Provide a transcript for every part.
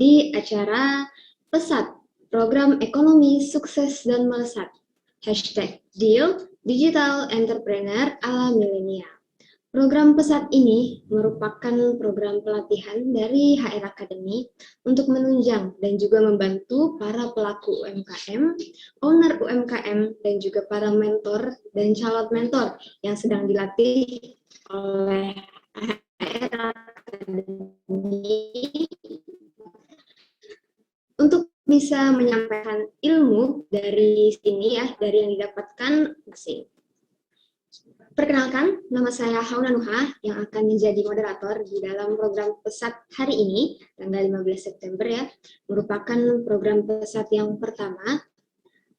di acara PESAT, Program Ekonomi Sukses dan Melesat. #Deal Digital Entrepreneur ala Milenial. Program PESAT ini merupakan program pelatihan dari HR Academy untuk menunjang dan juga membantu para pelaku UMKM, owner UMKM, dan juga para mentor dan calon mentor yang sedang dilatih oleh HR Academy untuk bisa menyampaikan ilmu dari sini ya, dari yang didapatkan masing. Perkenalkan, nama saya Hauna Nuha yang akan menjadi moderator di dalam program PESAT hari ini, tanggal 15 September ya, merupakan program PESAT yang pertama,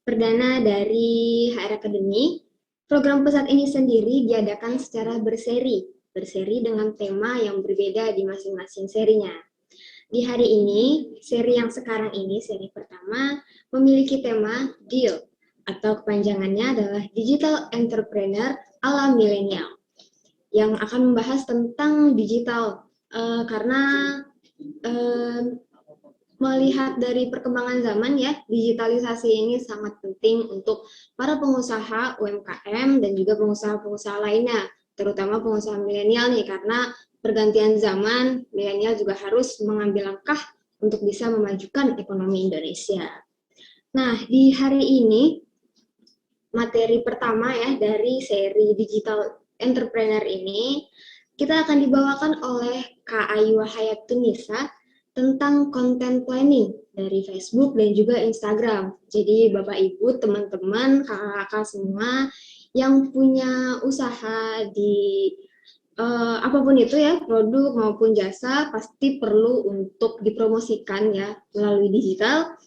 perdana dari HR Academy. Program PESAT ini sendiri diadakan secara berseri dengan tema yang berbeda di masing-masing serinya. Di hari ini, seri yang sekarang ini, seri pertama, memiliki tema Deal, atau kepanjangannya adalah Digital Entrepreneur ala Milenial, yang akan membahas tentang digital, karena melihat dari perkembangan zaman ya, digitalisasi ini sangat penting untuk para pengusaha UMKM dan juga pengusaha-pengusaha lainnya, terutama pengusaha milenial nih, karena pergantian zaman, milenial juga harus mengambil langkah untuk bisa memajukan ekonomi Indonesia. Nah, di hari ini, materi pertama ya dari seri Digital Entrepreneur ini, kita akan dibawakan oleh Kak Ayu Hayatunisa tentang content planning dari Facebook dan juga Instagram. Jadi Bapak Ibu, teman-teman, kakak-kakak semua yang punya usaha di apapun itu ya, produk maupun jasa, pasti perlu untuk dipromosikan ya melalui digital,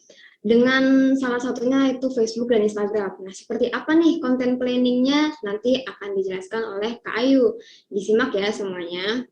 dengan salah satunya itu Facebook dan Instagram. Nah, seperti apa nih content planning-nya? Nanti akan dijelaskan oleh Kak Ayu. Disimak ya semuanya.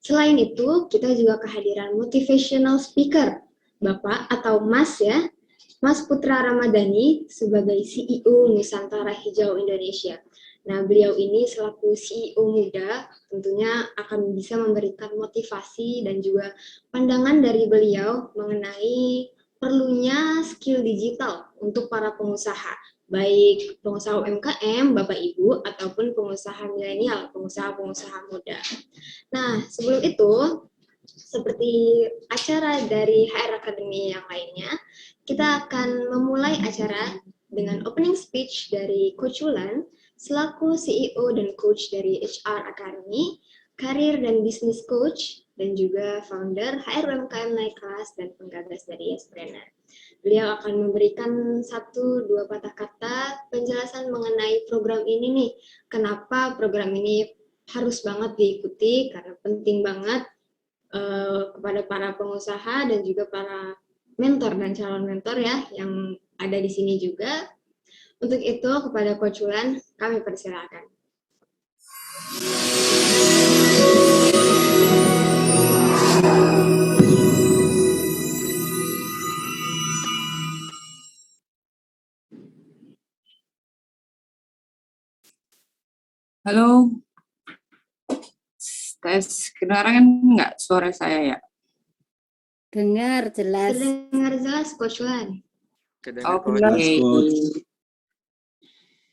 Selain itu, kita juga kehadiran motivational speaker, Bapak atau Mas ya, Mas Putra Ramadhani sebagai CEO Nusantara Hijau Indonesia. Nah, beliau ini selaku CEO muda tentunya akan bisa memberikan motivasi dan juga pandangan dari beliau mengenai perlunya skill digital untuk para pengusaha, baik pengusaha UMKM, Bapak Ibu, ataupun pengusaha milenial, pengusaha-pengusaha muda. Nah, sebelum itu, seperti acara dari HR Academy yang lainnya, kita akan memulai acara dengan opening speech dari Coach Wulan, selaku CEO dan Coach dari HR Academy, Karir dan Business Coach, dan juga founder HR UMKM Naik Kelas dan penggagas dari Yespreneur. Beliau akan memberikan 1-2 patah kata penjelasan mengenai program ini nih. Kenapa program ini harus banget diikuti, karena penting banget kepada para pengusaha dan juga para mentor dan calon mentor ya yang ada di sini juga. Untuk itu kepada Coach Wulan kami persilakan. Halo, tes kedengaran nggak suara saya ya? Dengar jelas. Terdengar jelas Coach Wulan. Oke.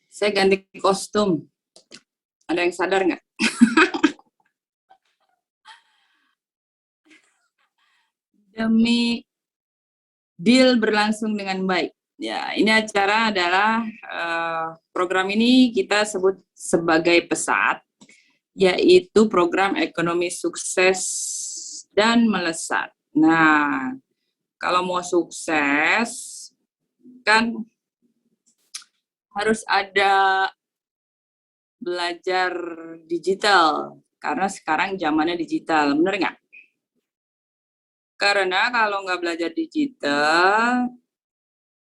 Saya ganti kostum. Ada yang sadar nggak? Demi deal berlangsung dengan baik. Ya, ini acara adalah program ini kita sebut sebagai PESAT, yaitu program ekonomi sukses dan melesat. Nah, kalau mau sukses kan harus ada belajar digital, karena sekarang zamannya digital, bener nggak? Karena kalau nggak belajar digital,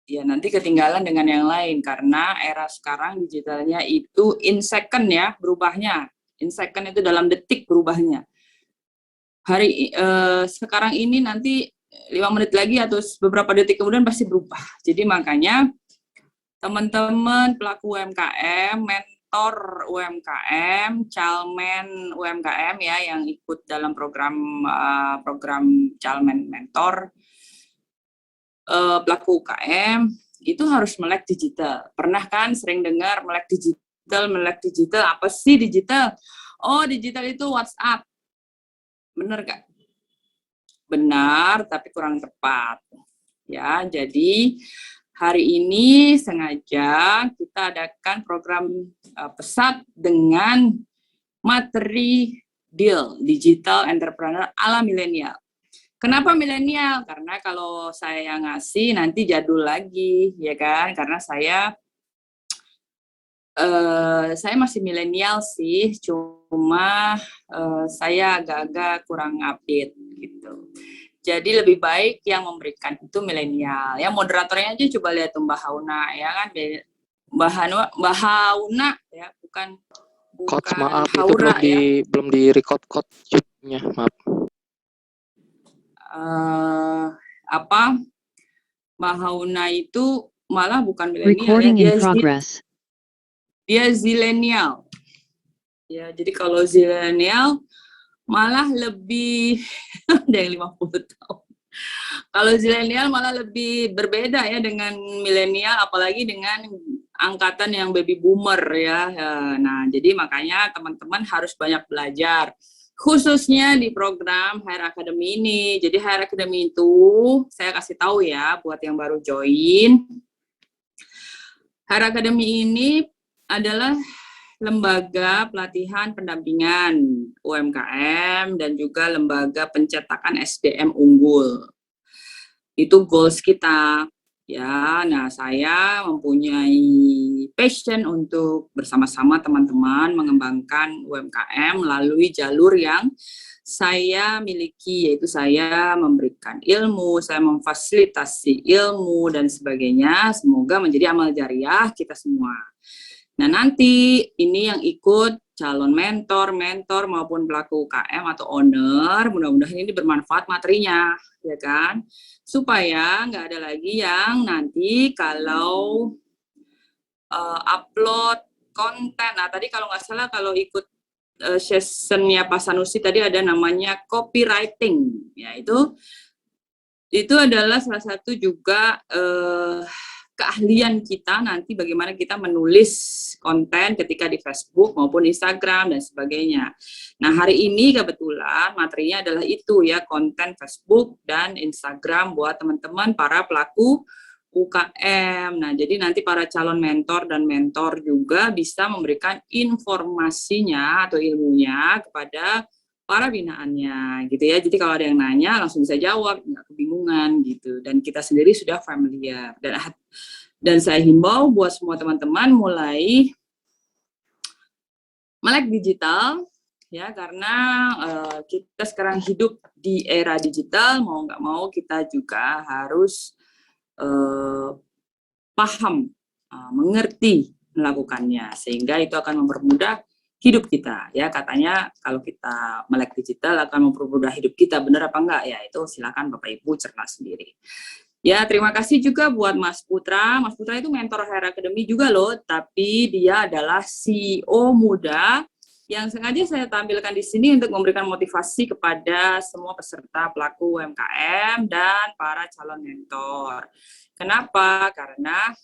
ya nanti ketinggalan dengan yang lain, karena era sekarang digitalnya itu in second ya berubahnya. In second itu dalam detik berubahnya. Sekarang ini nanti 5 menit lagi atau beberapa detik kemudian pasti berubah. Jadi makanya teman-teman pelaku UMKM, mentor UMKM, calmen UMKM ya yang ikut dalam program Calmen Mentor, pelaku UKM itu harus melek digital. Pernah kan sering dengar melek digital, apa sih digital? Oh, digital itu WhatsApp. Benar gak? Benar, tapi kurang tepat. Ya, jadi hari ini sengaja kita adakan program pesat dengan materi deal digital entrepreneur ala milenial. Kenapa milenial? Karena kalau saya ngasih nanti jadul lagi, ya kan? Karena saya masih milenial sih, cuma saya agak-agak kurang update gitu. Jadi lebih baik yang memberikan itu milenial. Ya moderatornya aja coba lihat tuh Mbak Hauna, ya kan? Mbak Hauna ya, bukan Coach, maaf Haura, itu belum di record YouTube-nya, maaf. Mbak Hauna itu malah bukan milenial ya, dia zilenial. Ya, jadi kalau zilenial malah lebih ada yang 50 tahun. Kalau zilenial malah lebih berbeda ya dengan milenial, apalagi dengan angkatan yang baby boomer ya. Nah, jadi makanya teman-teman harus banyak belajar, khususnya di program Hire Academy ini. Jadi Hire Academy itu saya kasih tahu ya buat yang baru join. Hire Academy ini adalah lembaga pelatihan pendampingan UMKM dan juga lembaga pencetakan SDM unggul. Itu goals kita. Ya, nah saya mempunyai passion untuk bersama-sama teman-teman mengembangkan UMKM melalui jalur yang saya miliki, yaitu saya memberikan ilmu, saya memfasilitasi ilmu dan sebagainya. Semoga menjadi amal jariah kita semua. Nah, nanti ini yang ikut calon mentor maupun pelaku UKM atau owner, mudah-mudahan ini bermanfaat materinya, ya kan? Supaya nggak ada lagi yang nanti kalau upload konten, nah tadi kalau nggak salah kalau ikut sessionnya Pak Sanusi tadi ada namanya copywriting, ya itu adalah salah satu juga keahlian kita nanti bagaimana kita menulis konten ketika di Facebook maupun Instagram dan sebagainya. Nah, hari ini kebetulan materinya adalah itu ya, konten Facebook dan Instagram buat teman-teman para pelaku UKM. Nah, jadi nanti para calon mentor dan mentor juga bisa memberikan informasinya atau ilmunya kepada para binaannya gitu ya. Jadi kalau ada yang nanya langsung bisa jawab, nggak kebingungan gitu. Dan kita sendiri sudah familiar. Dan saya himbau buat semua teman-teman mulai melek digital ya, karena kita sekarang hidup di era digital, mau nggak mau kita juga harus paham, mengerti melakukannya, sehingga itu akan mempermudah hidup kita ya. Katanya kalau kita melek digital akan mempermudah hidup kita, benar apa enggak ya? Itu silakan Bapak Ibu cerna sendiri. Ya, terima kasih juga buat Mas Putra. Mas Putra itu mentor Hire Academy juga loh, tapi dia adalah CEO muda yang sengaja saya tampilkan di sini untuk memberikan motivasi kepada semua peserta pelaku UMKM dan para calon mentor. Kenapa? Karena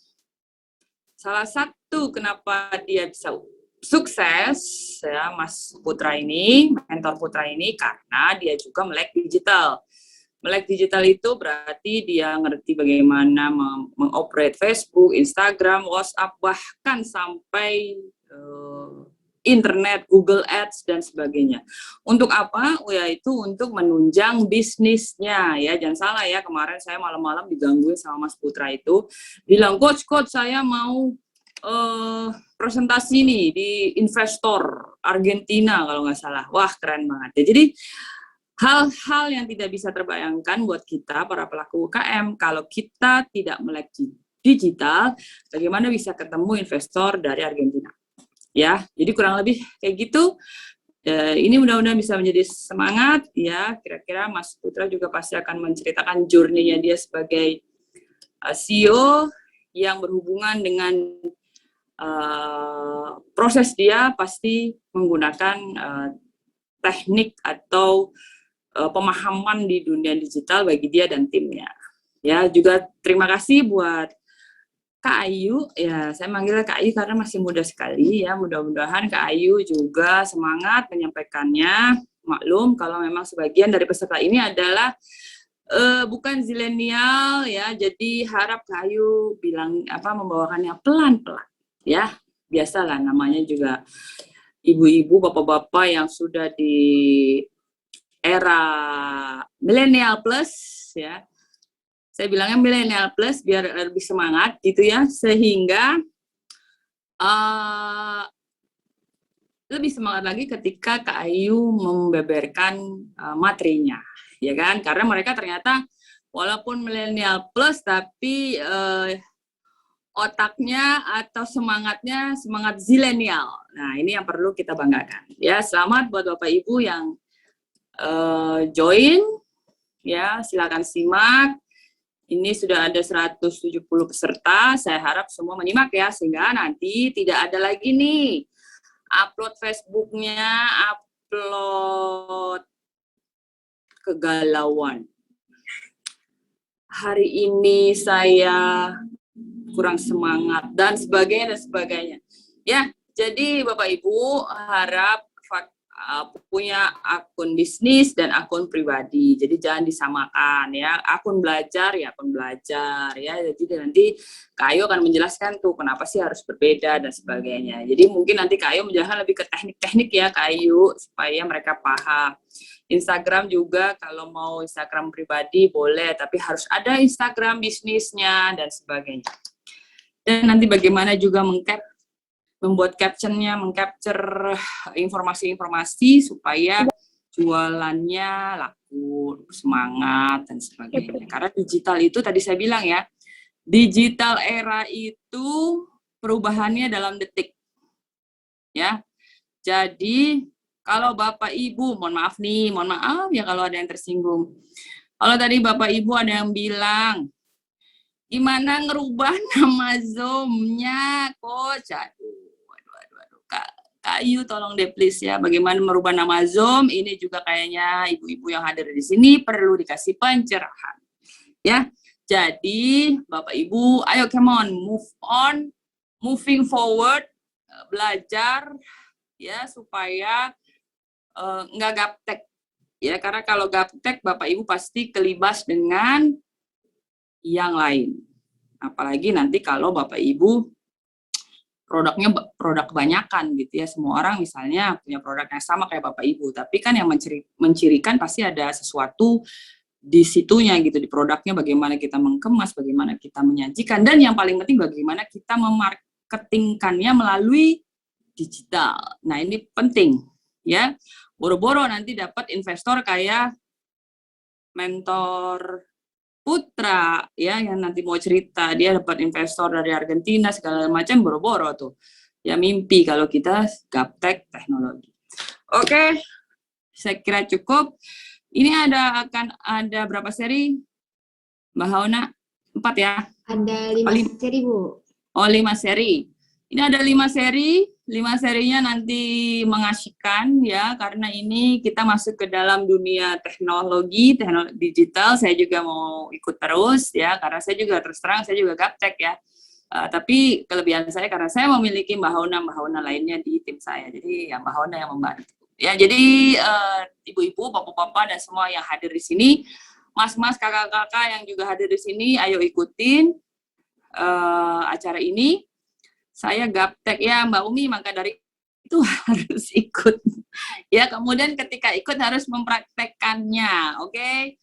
salah satu kenapa dia bisa sukses ya Mas Putra ini, mentor Putra ini, karena dia juga melek digital. Melek digital itu berarti dia ngerti bagaimana mengoperate Facebook, Instagram, WhatsApp, bahkan sampai internet, Google Ads dan sebagainya. Untuk apa? Yaitu untuk menunjang bisnisnya ya. Jangan salah ya, kemarin saya malam-malam digangguin sama Mas Putra itu, bilang, coach saya mau presentasi nih di investor Argentina kalau nggak salah. Wah, keren banget ya. Jadi hal-hal yang tidak bisa terbayangkan buat kita para pelaku UKM, kalau kita tidak melek digital, bagaimana bisa ketemu investor dari Argentina? Ya, jadi kurang lebih kayak gitu. Ini mudah-mudahan bisa menjadi semangat ya. Kira-kira Mas Putra juga pasti akan menceritakan journey-nya dia sebagai CEO yang berhubungan dengan proses dia pasti menggunakan teknik atau pemahaman di dunia digital bagi dia dan timnya. Ya, juga terima kasih buat Kak Ayu, ya saya manggilnya Kak Ayu karena masih muda sekali ya, mudah-mudahan Kak Ayu juga semangat menyampaikannya. Maklum kalau memang sebagian dari peserta ini adalah bukan zilenial ya, jadi harap Kak Ayu bilang membawakannya pelan-pelan ya, biasalah namanya juga ibu-ibu, bapak-bapak yang sudah di era milenial plus ya. Saya bilangnya milenial plus biar lebih semangat gitu ya, sehingga lebih semangat lagi ketika Kak Ayu membeberkan materinya, ya kan? Karena mereka ternyata walaupun milenial plus tapi otaknya atau semangatnya semangat zilenial. Nah, ini yang perlu kita banggakan. Ya, selamat buat Bapak Ibu yang join. Ya, silakan simak. Ini sudah ada 170 peserta, saya harap semua menyimak ya, sehingga nanti tidak ada lagi nih upload Facebooknya, upload kegalauan. Hari ini saya kurang semangat, dan sebagainya. Ya, jadi Bapak Ibu harap punya akun bisnis dan akun pribadi. Jadi jangan disamakan ya. Akun belajar ya akun belajar ya. Jadi nanti Kak Ayu akan menjelaskan tuh kenapa sih harus berbeda dan sebagainya. Jadi mungkin nanti Kak Ayu menjelaskan lebih ke teknik-teknik ya Kak Ayu supaya mereka paham. Instagram juga kalau mau Instagram pribadi boleh, tapi harus ada Instagram bisnisnya dan sebagainya. Dan nanti bagaimana juga membuat captionnya, mengcapture informasi-informasi supaya jualannya laku, semangat, dan sebagainya. Karena digital itu tadi saya bilang ya, digital era itu perubahannya dalam detik. Ya, jadi kalau Bapak Ibu, mohon maaf ya kalau ada yang tersinggung. Kalau tadi Bapak Ibu ada yang bilang, gimana ngerubah nama Zoom-nya, Coach? Aduh, Kak Ayu tolong deh please ya, bagaimana merubah nama Zoom, ini juga kayaknya ibu-ibu yang hadir di sini perlu dikasih pencerahan. Ya, jadi Bapak Ibu, ayo come on, moving forward, belajar ya supaya nggak gaptek. Ya, karena kalau gaptek Bapak Ibu pasti kelibas dengan yang lain. Apalagi nanti kalau Bapak Ibu produknya produk kebanyakan gitu ya, semua orang misalnya punya produk yang sama kayak Bapak Ibu, tapi kan yang mencirikan pasti ada sesuatu di situnya gitu, di produknya, bagaimana kita mengemas, bagaimana kita menyajikan, dan yang paling penting bagaimana kita memarketingkannya melalui digital. Nah, ini penting ya, boro-boro nanti dapat investor kayak mentor Putra ya, yang nanti mau cerita dia dapat investor dari Argentina segala macam, boro-boro tuh ya, mimpi kalau kita gaptek teknologi. Oke, saya kira cukup. Ini akan ada berapa seri Mbak Hauna? 4 ya? Ada 5 seri Bu. Oh, 5 seri. Ini ada 5 seri. 5 serinya nanti mengasyikkan ya, karena ini kita masuk ke dalam dunia teknologi digital. Saya juga mau ikut terus ya, karena saya juga terus terang saya juga gaptek ya. Tapi kelebihan saya karena saya memiliki Mbak Hauna lainnya di tim saya. Jadi ya Mbak Hauna yang membantu. Ya, jadi ibu-ibu, bapak-bapak dan semua yang hadir di sini, mas-mas, kakak-kakak yang juga hadir di sini, ayo ikutin acara ini. Saya gaptek ya Mbak Umi, maka dari itu harus ikut. Ya, kemudian ketika ikut harus mempraktekkannya, oke?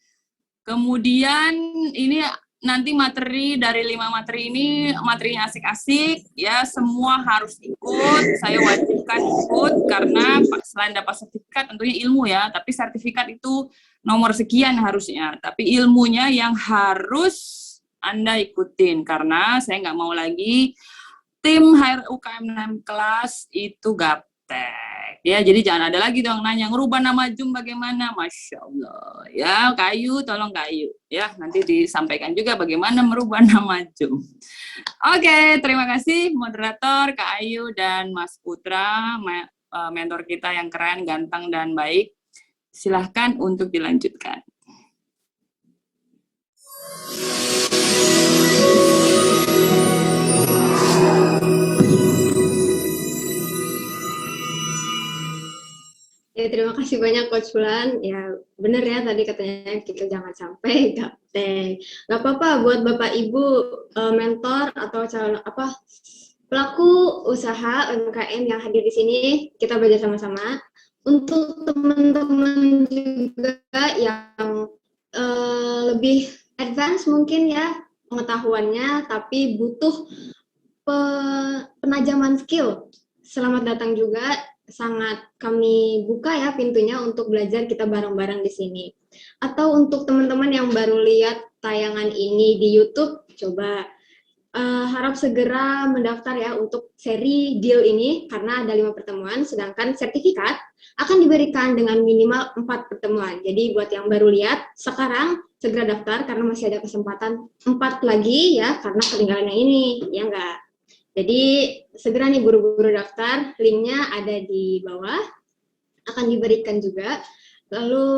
Kemudian ini nanti materi dari 5 materi ini, materinya asik-asik, ya semua harus ikut. Saya wajibkan ikut karena selain dapat sertifikat tentunya ilmu ya, tapi sertifikat itu nomor sekian harusnya, tapi ilmunya yang harus Anda ikutin, karena saya nggak mau lagi tim HR UKM kelas itu gaptek. Ya, jadi jangan ada lagi dong nanya ngerubah nama Zoom bagaimana, Masya Allah. Ya, Kak Ayu, tolong Kak Ayu. Ya, nanti disampaikan juga bagaimana merubah nama Zoom. Oke, terima kasih moderator Kak Ayu dan Mas Putra, mentor kita yang keren, ganteng, dan baik. Silahkan untuk dilanjutkan. Terima kasih banyak Coach Fulan. Ya bener ya tadi katanya kita jangan sampai gaptek. Gak apa-apa buat Bapak Ibu mentor atau calon pelaku usaha UMKM yang hadir di sini, kita belajar sama-sama. Untuk teman-teman juga yang lebih advance mungkin ya pengetahuannya, tapi butuh penajaman skill. Selamat datang juga, sangat kami buka ya pintunya untuk belajar kita bareng-bareng di sini. Atau untuk teman-teman yang baru lihat tayangan ini di YouTube, coba harap segera mendaftar ya untuk seri deal ini karena ada 5 pertemuan, sedangkan sertifikat akan diberikan dengan minimal 4 pertemuan. Jadi buat yang baru lihat, sekarang segera daftar karena masih ada kesempatan 4 lagi ya, karena ketinggalan yang ini, ya enggak? Jadi segera nih buru-buru daftar, linknya ada di bawah, akan diberikan juga. Lalu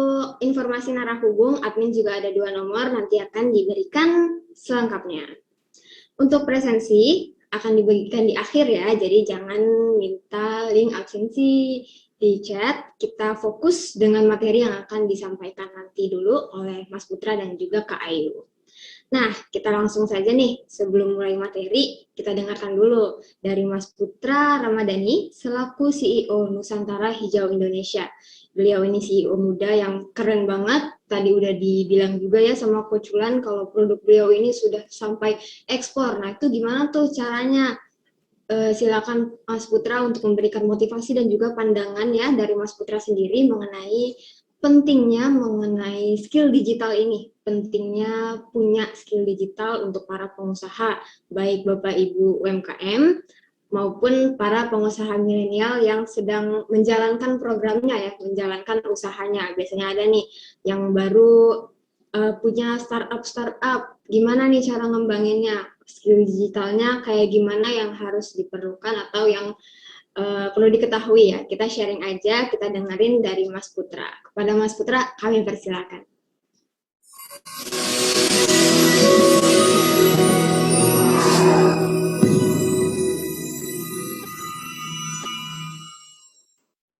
informasi narah hubung, admin juga ada 2 nomor, nanti akan diberikan selengkapnya. Untuk presensi akan dibagikan di akhir ya, jadi jangan minta link absensi di chat, kita fokus dengan materi yang akan disampaikan nanti dulu oleh Mas Putra dan juga Kak Ayu. Nah, kita langsung saja nih, sebelum mulai materi, kita dengarkan dulu dari Mas Putra Ramadhani, selaku CEO Nusantara Hijau Indonesia. Beliau ini CEO muda yang keren banget, tadi udah dibilang juga ya sama Coach Fulan, kalau produk beliau ini sudah sampai ekspor. Nah, itu gimana tuh caranya? Silakan Mas Putra untuk memberikan motivasi dan juga pandangan ya dari Mas Putra sendiri mengenai pentingnya mengenai skill digital ini, pentingnya punya skill digital untuk para pengusaha, baik Bapak Ibu UMKM maupun para pengusaha milenial yang sedang menjalankan programnya ya, menjalankan usahanya. Biasanya ada nih yang baru punya startup, gimana nih cara ngembanginnya, skill digitalnya kayak gimana yang harus diperlukan atau yang perlu diketahui ya. Kita sharing aja, kita dengerin dari Mas Putra. Kepada Mas Putra, kami persilakan.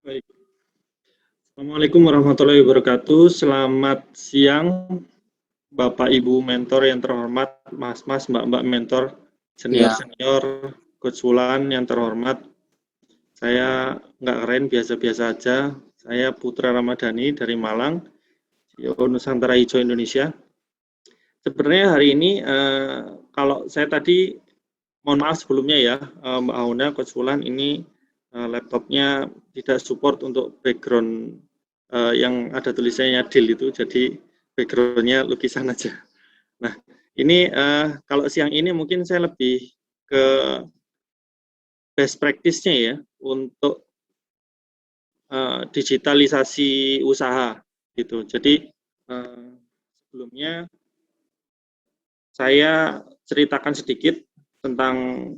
Baik. Assalamualaikum warahmatullahi wabarakatuh. Selamat siang, Bapak Ibu mentor yang terhormat, Mas-mas, Mbak-mbak mentor, senior-senior, Coach Fulan yang terhormat. Saya nggak keren, biasa-biasa aja. Saya Putra Ramadhani dari Malang, CEO Nusantara Hijau Indonesia. Sebenarnya hari ini, kalau saya tadi, mohon maaf sebelumnya ya, Mbak Auna, Coach Fulan, ini laptopnya tidak support untuk background yang ada tulisannya deal itu, jadi background-nya lukisan aja. Nah, ini kalau siang ini mungkin saya lebih ke best practice-nya ya, untuk digitalisasi usaha gitu. Jadi sebelumnya saya ceritakan sedikit tentang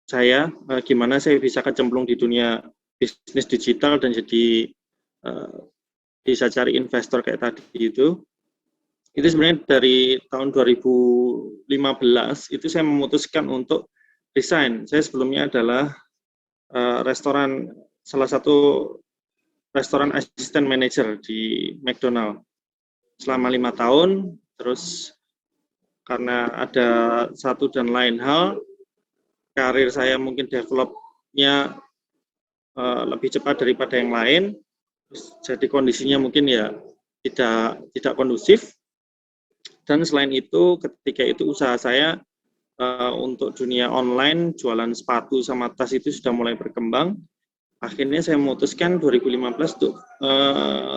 saya, gimana saya bisa kecemplung di dunia bisnis digital dan jadi bisa cari investor kayak tadi itu. Itu sebenarnya dari tahun 2015 itu saya memutuskan untuk resign. Saya sebelumnya adalah salah satu restoran assistant manager di McDonald selama 5 tahun. Terus karena ada satu dan lain hal, karir saya mungkin developnya lebih cepat daripada yang lain. Terus jadi kondisinya mungkin ya tidak kondusif. Dan selain itu, ketika itu usaha saya untuk dunia online, jualan sepatu sama tas itu sudah mulai berkembang. Akhirnya saya memutuskan 2015 untuk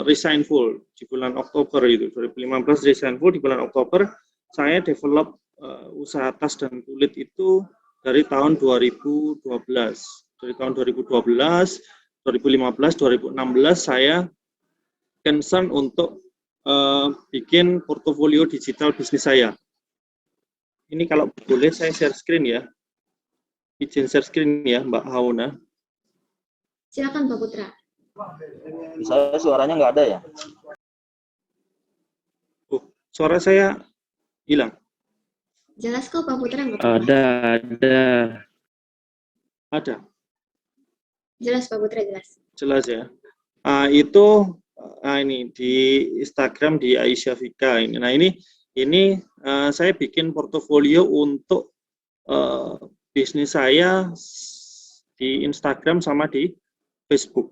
resign full di bulan Oktober itu. 2015 resign full di bulan Oktober. Saya develop usaha tas dan kulit itu dari tahun 2012. Dari tahun 2012, 2015, 2016 saya concern untuk bikin portofolio digital bisnis saya. Ini kalau boleh saya share screen ya. Izin share screen ya, Mbak Hauna. Silakan Pak Putra. Saya suaranya nggak ada ya? Suara saya hilang. Jelas kok Pak Putra? Ada. Jelas Pak Putra, jelas. Jelas ya. Itu ini di Instagram di Aisyah Vika ini. Nah ini saya bikin portofolio untuk bisnis saya di Instagram sama di Facebook.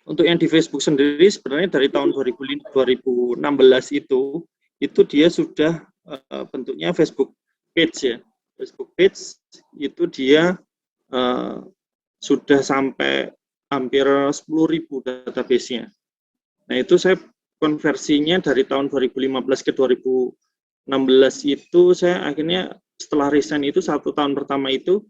Untuk yang di Facebook sendiri sebenarnya dari tahun 2016 itu dia sudah bentuknya Facebook page ya. Facebook page itu dia sudah sampai hampir 10.000 database-nya. Nah itu saya konversinya dari tahun 2015 ke 2016 itu saya akhirnya setelah resign itu 1 tahun pertama itu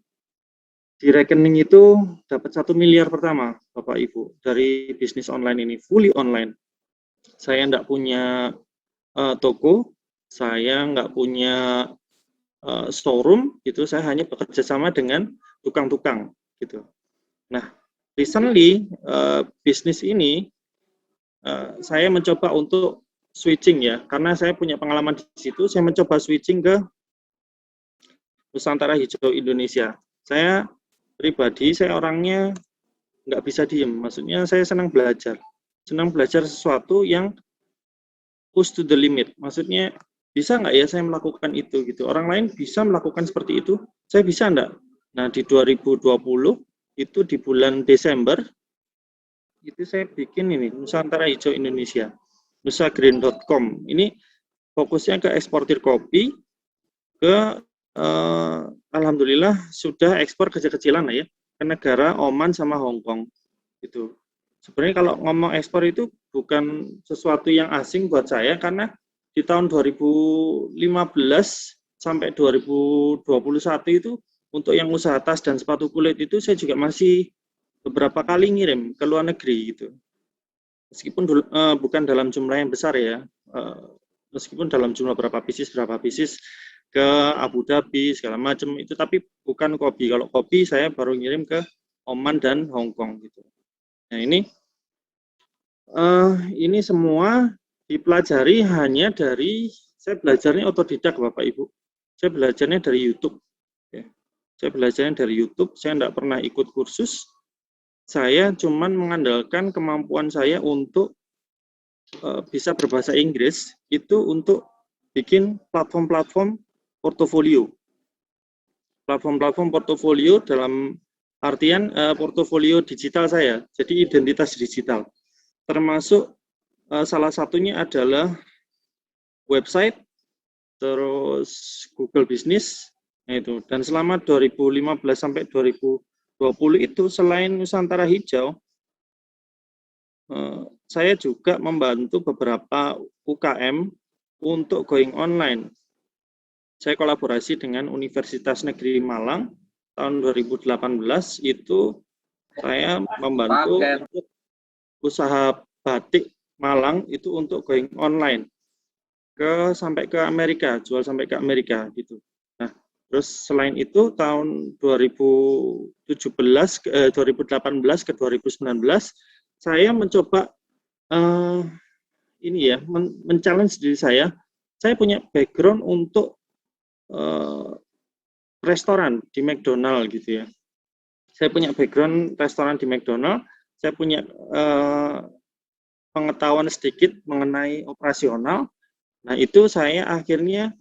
di rekening itu dapat 1 miliar pertama, Bapak Ibu, dari bisnis online ini, fully online. Saya nggak punya toko, saya nggak punya showroom, gitu. Saya hanya bekerja sama dengan tukang-tukang, gitu. Nah, recently bisnis ini saya mencoba untuk switching ya, karena saya punya pengalaman di situ, saya mencoba switching ke Nusantara Hijau Indonesia. Saya pribadi, saya orangnya nggak bisa diem. Maksudnya saya senang belajar sesuatu yang push to the limit. Maksudnya bisa nggak ya saya melakukan itu gitu. Orang lain bisa melakukan seperti itu, saya bisa nggak? Nah di 2020 itu di bulan Desember itu saya bikin ini Nusantara Hijau Indonesia, nusagreen.com. Ini fokusnya ke eksportir kopi, ke alhamdulillah sudah ekspor kecil-kecilan lah ya ke negara Oman sama Hong Kong gitu. Sebenarnya kalau ngomong ekspor itu bukan sesuatu yang asing buat saya karena di tahun 2015 sampai 2021 itu untuk yang usaha tas dan sepatu kulit itu saya juga masih beberapa kali ngirim ke luar negeri gitu. Meskipun bukan dalam jumlah yang besar ya. Meskipun dalam jumlah berapa pieces ke Abu Dhabi segala macam itu, tapi bukan kopi. Kalau kopi saya baru ngirim ke Oman dan Hong Kong gitu. Nah ini semua dipelajari hanya dari saya belajarnya otodidak Bapak Ibu. Saya belajarnya dari YouTube. Ya. Saya belajarnya dari YouTube. Saya tidak pernah ikut kursus. Saya cuman mengandalkan kemampuan saya untuk bisa berbahasa Inggris itu untuk bikin platform-platform portofolio. Platform-platform portofolio dalam artian portofolio digital saya, jadi identitas digital. Termasuk salah satunya adalah website, terus Google Business, nah itu. Dan selama 2015 sampai 2020 itu selain Nusantara Hijau, saya juga membantu beberapa UKM untuk going online. Saya kolaborasi dengan Universitas Negeri Malang tahun 2018 itu saya membantu untuk usaha batik Malang itu untuk going online sampai ke Amerika, jual sampai ke Amerika gitu. Nah, terus selain itu tahun 2018 ke 2019 saya mencoba ini ya, men-challenge diri saya. Saya punya background untuk restoran di McDonald gitu ya. Saya punya background restoran di McDonald, saya punya pengetahuan sedikit mengenai operasional. Nah itu saya akhirnya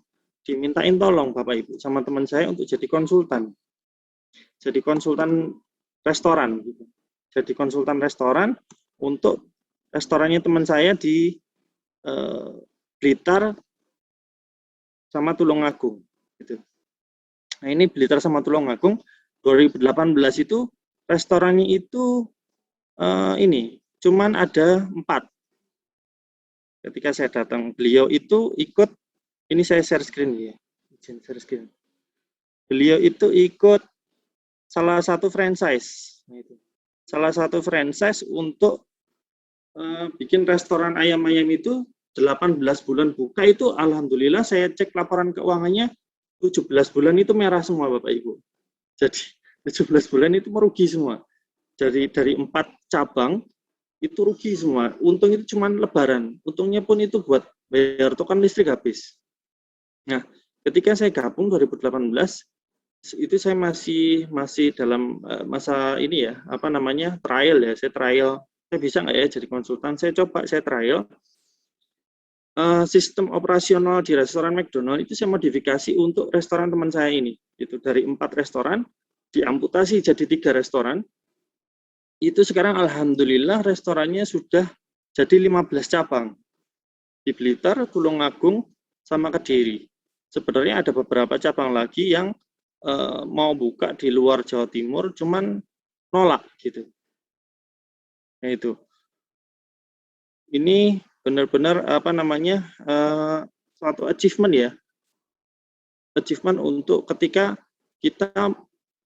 dimintain tolong Bapak Ibu sama teman saya untuk jadi konsultan restoran gitu. Jadi konsultan restoran untuk restorannya teman saya di Blitar sama Tulungagung gitu. Nah ini Blitar sama Tulungagung 2018 itu restorannya itu ini cuman ada 4. Ketika saya datang, beliau itu ikut, ini saya share screen ya, share screen. Beliau itu ikut salah satu franchise, nah itu. Salah satu franchise untuk bikin restoran ayam-ayam itu 18 bulan buka itu alhamdulillah saya cek laporan keuangannya 17 bulan itu merah semua Bapak Ibu. Jadi 17 bulan itu merugi semua. Dari 4 cabang itu rugi semua. Untung itu cuma lebaran. Untungnya pun itu buat bayar token listrik habis. Nah, ketika saya gabung 2018 itu saya masih dalam masa ini ya, trial ya. Saya trial saya bisa nggak ya jadi konsultan. Saya coba, saya trial. Sistem operasional di restoran McDonald itu saya modifikasi untuk restoran teman saya ini. Itu dari 4 restoran, diamputasi jadi 3 restoran. Itu sekarang alhamdulillah restorannya sudah jadi 15 cabang. Di Blitar, Tulungagung, sama Kediri. Sebenarnya ada beberapa cabang lagi yang mau buka di luar Jawa Timur, cuman nolak gitu. Nah itu. Ini benar-benar suatu achievement ya. Achievement untuk ketika kita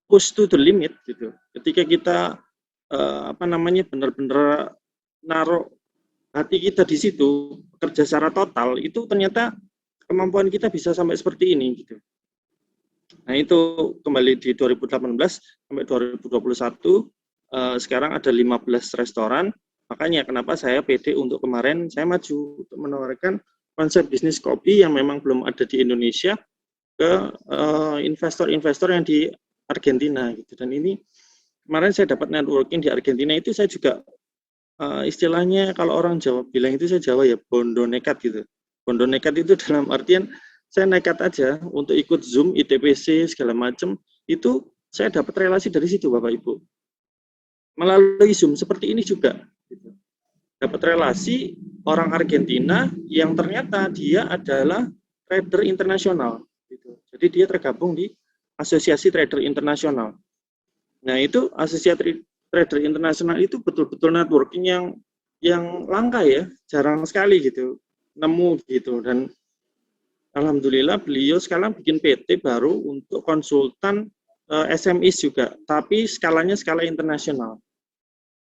push to the limit gitu. Ketika kita benar-benar naruh hati kita di situ, kerja secara total, itu ternyata kemampuan kita bisa sampai seperti ini gitu. Nah itu kembali di 2018 sampai 2021, sekarang ada 15 restoran. Makanya kenapa saya pede untuk kemarin saya maju untuk menawarkan konsep bisnis kopi yang memang belum ada di Indonesia ke investor-investor yang di Argentina gitu. Dan ini kemarin saya dapat networking di Argentina, itu saya juga istilahnya kalau orang Jawa bilang itu, saya Jawa ya, bondo nekat gitu. Bondo nekat itu dalam artian saya nekat aja untuk ikut Zoom, ITPC segala macam, itu saya dapat relasi dari situ Bapak Ibu. Melalui Zoom seperti ini juga. Dapat relasi orang Argentina yang ternyata dia adalah trader internasional. Jadi dia tergabung di Asosiasi Trader Internasional. Nah itu Asosiasi Trader Internasional itu betul-betul networking yang langka ya, jarang sekali gitu, nemu gitu. Dan alhamdulillah beliau sekarang bikin PT baru untuk konsultan SMEs juga, tapi skalanya skala internasional.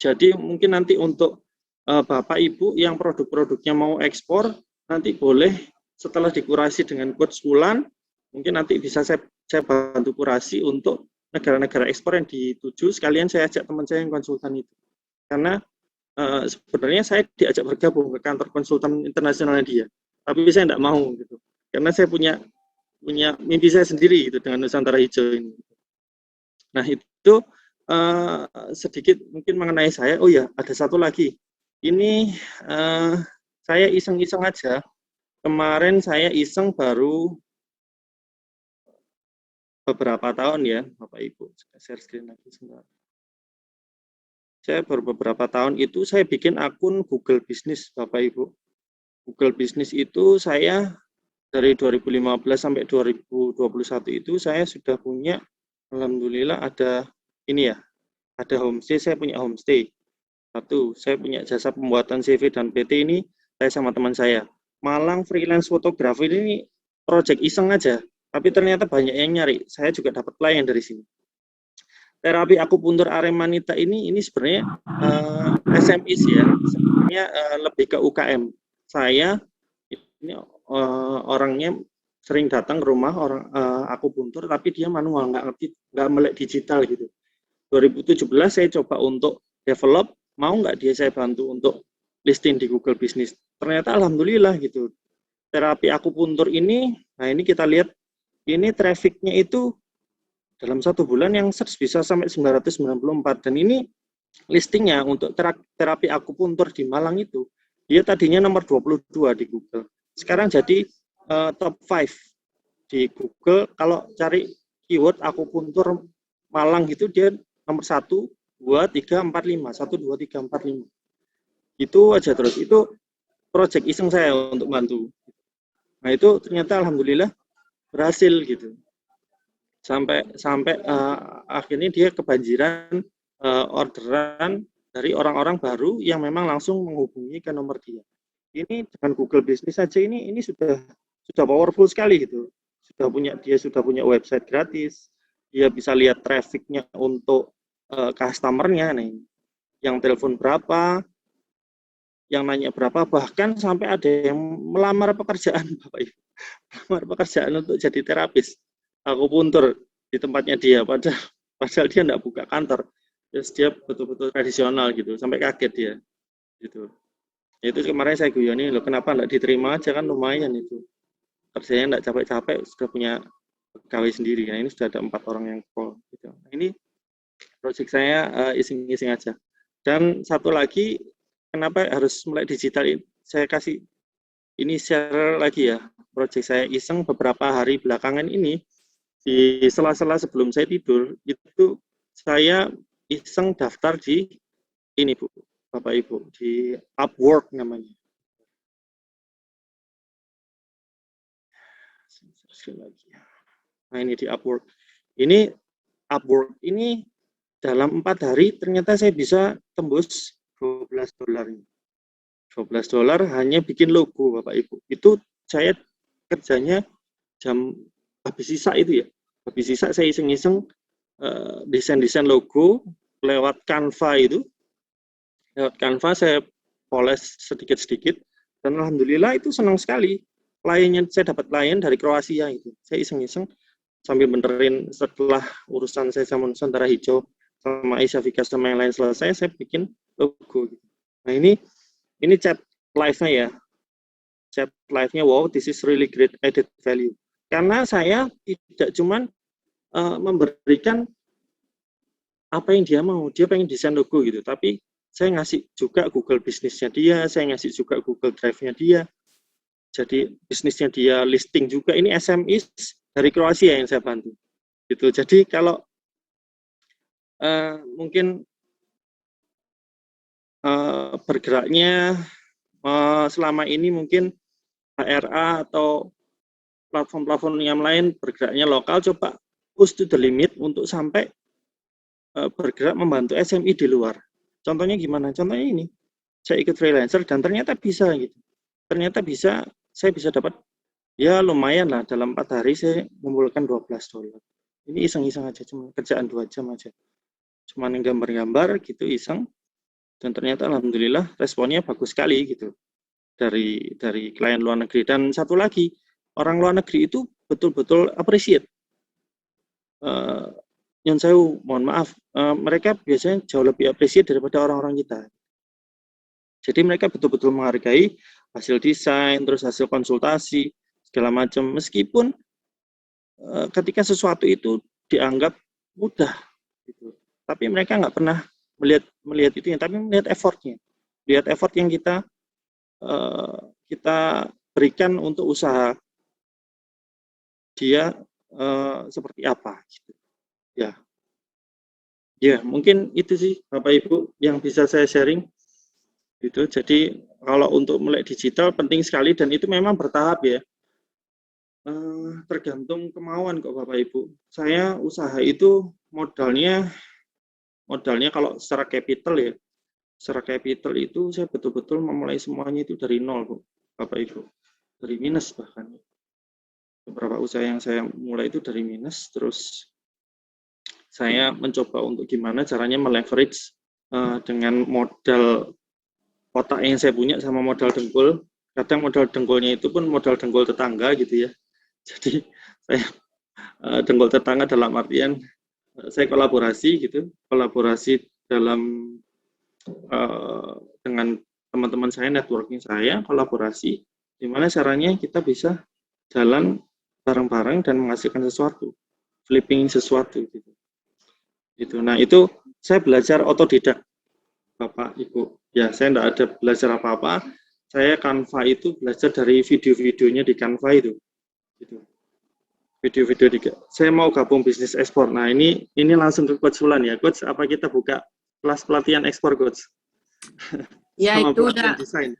Jadi mungkin nanti untuk Bapak Ibu yang produk-produknya mau ekspor, nanti boleh setelah dikurasi dengan coach Wulan, mungkin nanti bisa saya bantu kurasi untuk negara-negara ekspor yang dituju, sekalian saya ajak teman saya yang konsultan itu. Karena sebenarnya saya diajak bergabung ke kantor konsultan internasionalnya dia, tapi saya tidak mau gitu. Karena saya punya mimpi saya sendiri gitu dengan Nusantara Hijau ini. Nah itu sedikit mungkin mengenai saya. Oh ya, ada satu lagi. Ini saya iseng-iseng aja. Kemarin saya iseng baru beberapa tahun ya, Bapak Ibu. Share screen lagi sebentar. Saya baru beberapa tahun itu saya bikin akun Google Business, Bapak Ibu. Google Business itu saya dari 2015 sampai 2021 itu saya sudah punya, alhamdulillah ada ini ya, ada homestay, saya punya homestay. Satu, saya punya jasa pembuatan CV dan PT ini, saya sama teman saya. Malang freelance fotografi ini project iseng aja, tapi ternyata banyak yang nyari. Saya juga dapat klien dari sini. Terapi akupuntur Aremanita ini sebenarnya SMIs ya, sebenarnya lebih ke UKM. Saya ini orangnya sering datang ke rumah orang akupuntur, tapi dia manual, nggak melek digital gitu. 2017 saya coba untuk develop, mau nggak dia saya bantu untuk listing di Google Business. Ternyata alhamdulillah gitu. Terapi akupuntur ini, nah ini kita lihat, ini trafficnya itu dalam 1 bulan yang search bisa sampai 994. Dan ini listingnya untuk terapi akupuntur di Malang itu, dia tadinya nomor 22 di Google. Sekarang jadi top 5 di Google. Kalau cari keyword akupuntur Malang gitu, dia nomor 1, 2, 3, 4, 5. 1, 2, 3, 4, 5. Itu aja terus. Itu project iseng saya untuk bantu. Nah itu ternyata alhamdulillah berhasil gitu. Sampai akhirnya dia kebanjiran orderan dari orang-orang baru yang memang langsung menghubungi ke nomor dia. Ini dengan Google Business saja ini sudah powerful sekali gitu. Dia sudah punya website gratis. Dia bisa lihat trafficnya untuk customernya nih, yang telepon berapa, yang nanya berapa, bahkan sampai ada yang melamar pekerjaan, Bapak Ibu, melamar pekerjaan untuk jadi terapis akupuntur di tempatnya dia, padahal dia enggak buka kantor, terus dia betul-betul tradisional gitu, sampai kaget dia, gitu. Itu kemarin saya guyoni, loh kenapa enggak diterima aja, kan lumayan itu, kerjanya enggak capek-capek, sudah punya pegawai sendiri. Nah ini sudah ada 4 orang yang call. Gitu. Nah, ini project saya iseng-iseng aja. Dan satu lagi, kenapa harus melek digital? Saya kasih ini share lagi ya, proyek saya iseng beberapa hari belakangan ini, di sela-sela sebelum saya tidur, itu saya iseng daftar di ini Bu, Bapak Ibu, di Upwork namanya. Nah ini di Upwork. Ini Upwork ini dalam 4 hari ternyata saya bisa tembus $12. $12 hanya bikin logo Bapak Ibu. Itu saya kerjanya jam habis sisa itu ya. Habis sisa saya iseng-iseng desain-desain logo lewat Canva itu. Lewat Canva saya poles sedikit-sedikit dan alhamdulillah itu senang sekali. Kliennya saya dapat klien dari Kroasia itu. Saya iseng-iseng sambil benerin setelah urusan saya sama Nusantara Hijau sama Asia Vika sama yang lain selesai, saya bikin logo. Nah ini chat live-nya ya. Chat live-nya, wow, this is really great added value. Karena saya tidak cuman memberikan apa yang dia mau, dia pengen desain logo gitu, tapi saya ngasih juga Google bisnisnya dia, saya ngasih juga Google Drive-nya dia. Jadi bisnisnya dia listing juga, ini SMEs dari Kroasia yang saya bantu. Gitu. Jadi kalau mungkin bergeraknya selama ini mungkin HRA atau platform-platform yang lain bergeraknya lokal, coba push to the limit untuk sampai bergerak membantu SME di luar. Contohnya gimana? Contohnya ini, saya ikut freelancer dan ternyata bisa gitu. Ternyata bisa, saya bisa dapat ya lumayan lah, dalam 4 hari saya mengumpulkan $12. Ini iseng-iseng aja, cuma kerjaan 2 jam aja. Cuma gambar-gambar gitu iseng, dan ternyata alhamdulillah responnya bagus sekali gitu dari klien luar negeri. Dan satu lagi, orang luar negeri itu betul-betul appreciate. Nyon sewu, mohon maaf, mereka biasanya jauh lebih appreciate daripada orang-orang kita. Jadi mereka betul-betul menghargai hasil desain, terus hasil konsultasi, segala macam. Meskipun ketika sesuatu itu dianggap mudah, gitu. Tapi mereka nggak pernah melihat itu, tapi melihat effortnya, lihat effort yang kita berikan untuk usaha dia seperti apa, gitu. Ya, mungkin itu sih Bapak Ibu yang bisa saya sharing. Gitu. Jadi kalau untuk melek digital penting sekali dan itu memang bertahap ya. Tergantung kemauan kok Bapak Ibu. Saya usaha itu modalnya kalau secara capital ya. Secara capital itu saya betul-betul memulai semuanya itu dari nol, Bu, Bapak Ibu. Dari minus bahkan. Beberapa usaha yang saya mulai itu dari minus, terus saya mencoba untuk gimana caranya meleverage dengan modal otak yang saya punya sama modal dengkul. Kadang modal dengkulnya itu pun modal dengkul tetangga gitu ya. Jadi saya dengkul tetangga dalam artian saya kolaborasi gitu, kolaborasi dalam dengan teman-teman saya, networking saya, kolaborasi gimana caranya kita bisa jalan bareng-bareng dan menghasilkan sesuatu, flipping sesuatu gitu. Nah itu saya belajar otodidak, Bapak Ibu. Ya saya tidak ada belajar apa-apa. Saya Canva itu belajar dari video-videonya di Canva itu. Gitu. Video-video saya mau gabung bisnis ekspor. Nah ini langsung ke Coach Fulan ya. Coach, apa kita buka kelas pelatihan ekspor, Coach? Ya sama itu udah desain.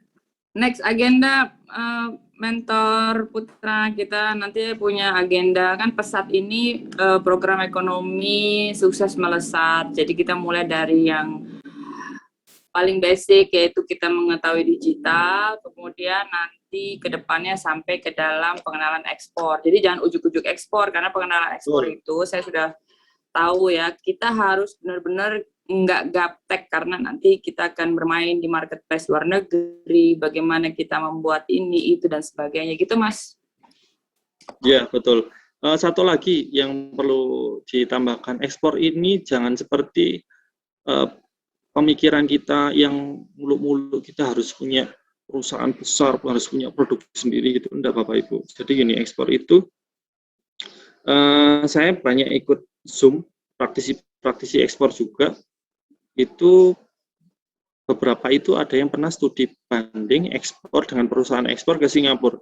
Next agenda mentor Putra kita nanti punya agenda kan pesat ini program ekonomi sukses melesat. Jadi kita mulai dari yang paling basic yaitu kita mengetahui digital, kemudian nanti ke depannya sampai ke dalam pengenalan ekspor. Jadi jangan ujuk-ujuk ekspor karena pengenalan ekspor itu saya sudah tahu ya, kita harus benar-benar nggak gaptek karena nanti kita akan bermain di marketplace luar negeri, bagaimana kita membuat ini, itu, dan sebagainya. Gitu, Mas? Ya, betul. Satu lagi yang perlu ditambahkan, ekspor ini jangan seperti pemikiran kita yang muluk-muluk, kita harus punya perusahaan besar, harus punya produk sendiri, gitu. Enggak, Bapak Ibu. Jadi gini, ekspor itu, saya banyak ikut Zoom, praktisi ekspor juga, itu beberapa itu ada yang pernah studi banding ekspor dengan perusahaan ekspor ke Singapura.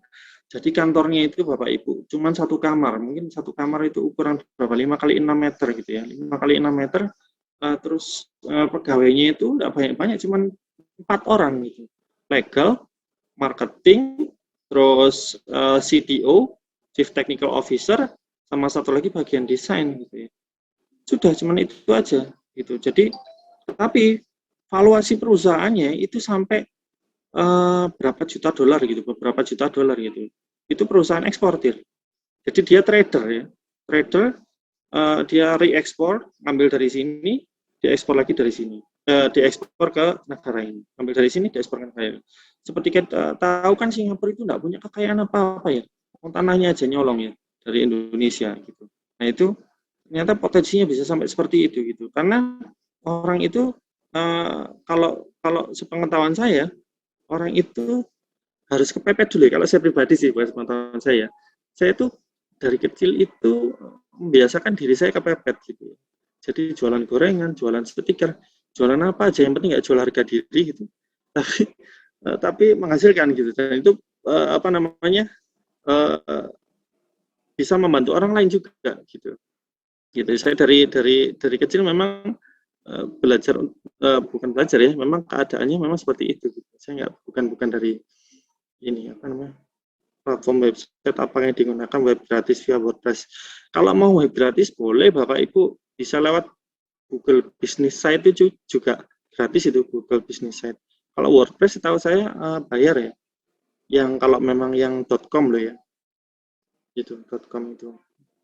Jadi kantornya itu Bapak Ibu cuman satu kamar, mungkin satu kamar itu ukuran berapa 5 kali 6 meter gitu ya, 5 kali 6 meter. Terus pegawainya itu nggak banyak-banyak, cuman 4 orang gitu. Legal, marketing, terus CTO, Chief Technical Officer, sama satu lagi bagian desain gitu ya. Sudah cuman itu aja gitu. Jadi tapi valuasi perusahaannya itu sampai berapa juta dolar gitu, beberapa juta dolar gitu. Itu perusahaan eksportir. Jadi dia trader ya. Trader dia re-ekspor, ngambil dari sini, diekspor lagi dari sini. Diekspor ke negara ini. Ambil dari sini, diekspor ke negara ini. Seperti kita tahu kan Singapura itu enggak punya kekayaan apa-apa ya. Tanahnya aja nyolong ya dari Indonesia gitu. Nah itu ternyata potensinya bisa sampai seperti itu gitu. Karena orang itu kalau sepengetahuan saya, orang itu harus kepepet dulu ya. Kalau saya pribadi sih, buat sepengetahuan saya itu dari kecil itu membiasakan diri saya kepepet gitu. Jadi jualan gorengan, jualan stiker, jualan apa aja yang penting nggak jual harga diri gitu. Tapi menghasilkan gitu. Dan itu bisa membantu orang lain juga gitu. Gitu. Saya dari kecil memang belajar bukan belajar ya, memang keadaannya memang seperti itu. Gitu. Saya bukan dari ini platform website apa yang digunakan web gratis via WordPress. Kalau mau web gratis boleh Bapak Ibu bisa lewat Google Business Site itu juga gratis itu Google Business Site. Kalau WordPress tahu saya bayar ya. Yang kalau memang yang .com loh ya. Gitu .com itu.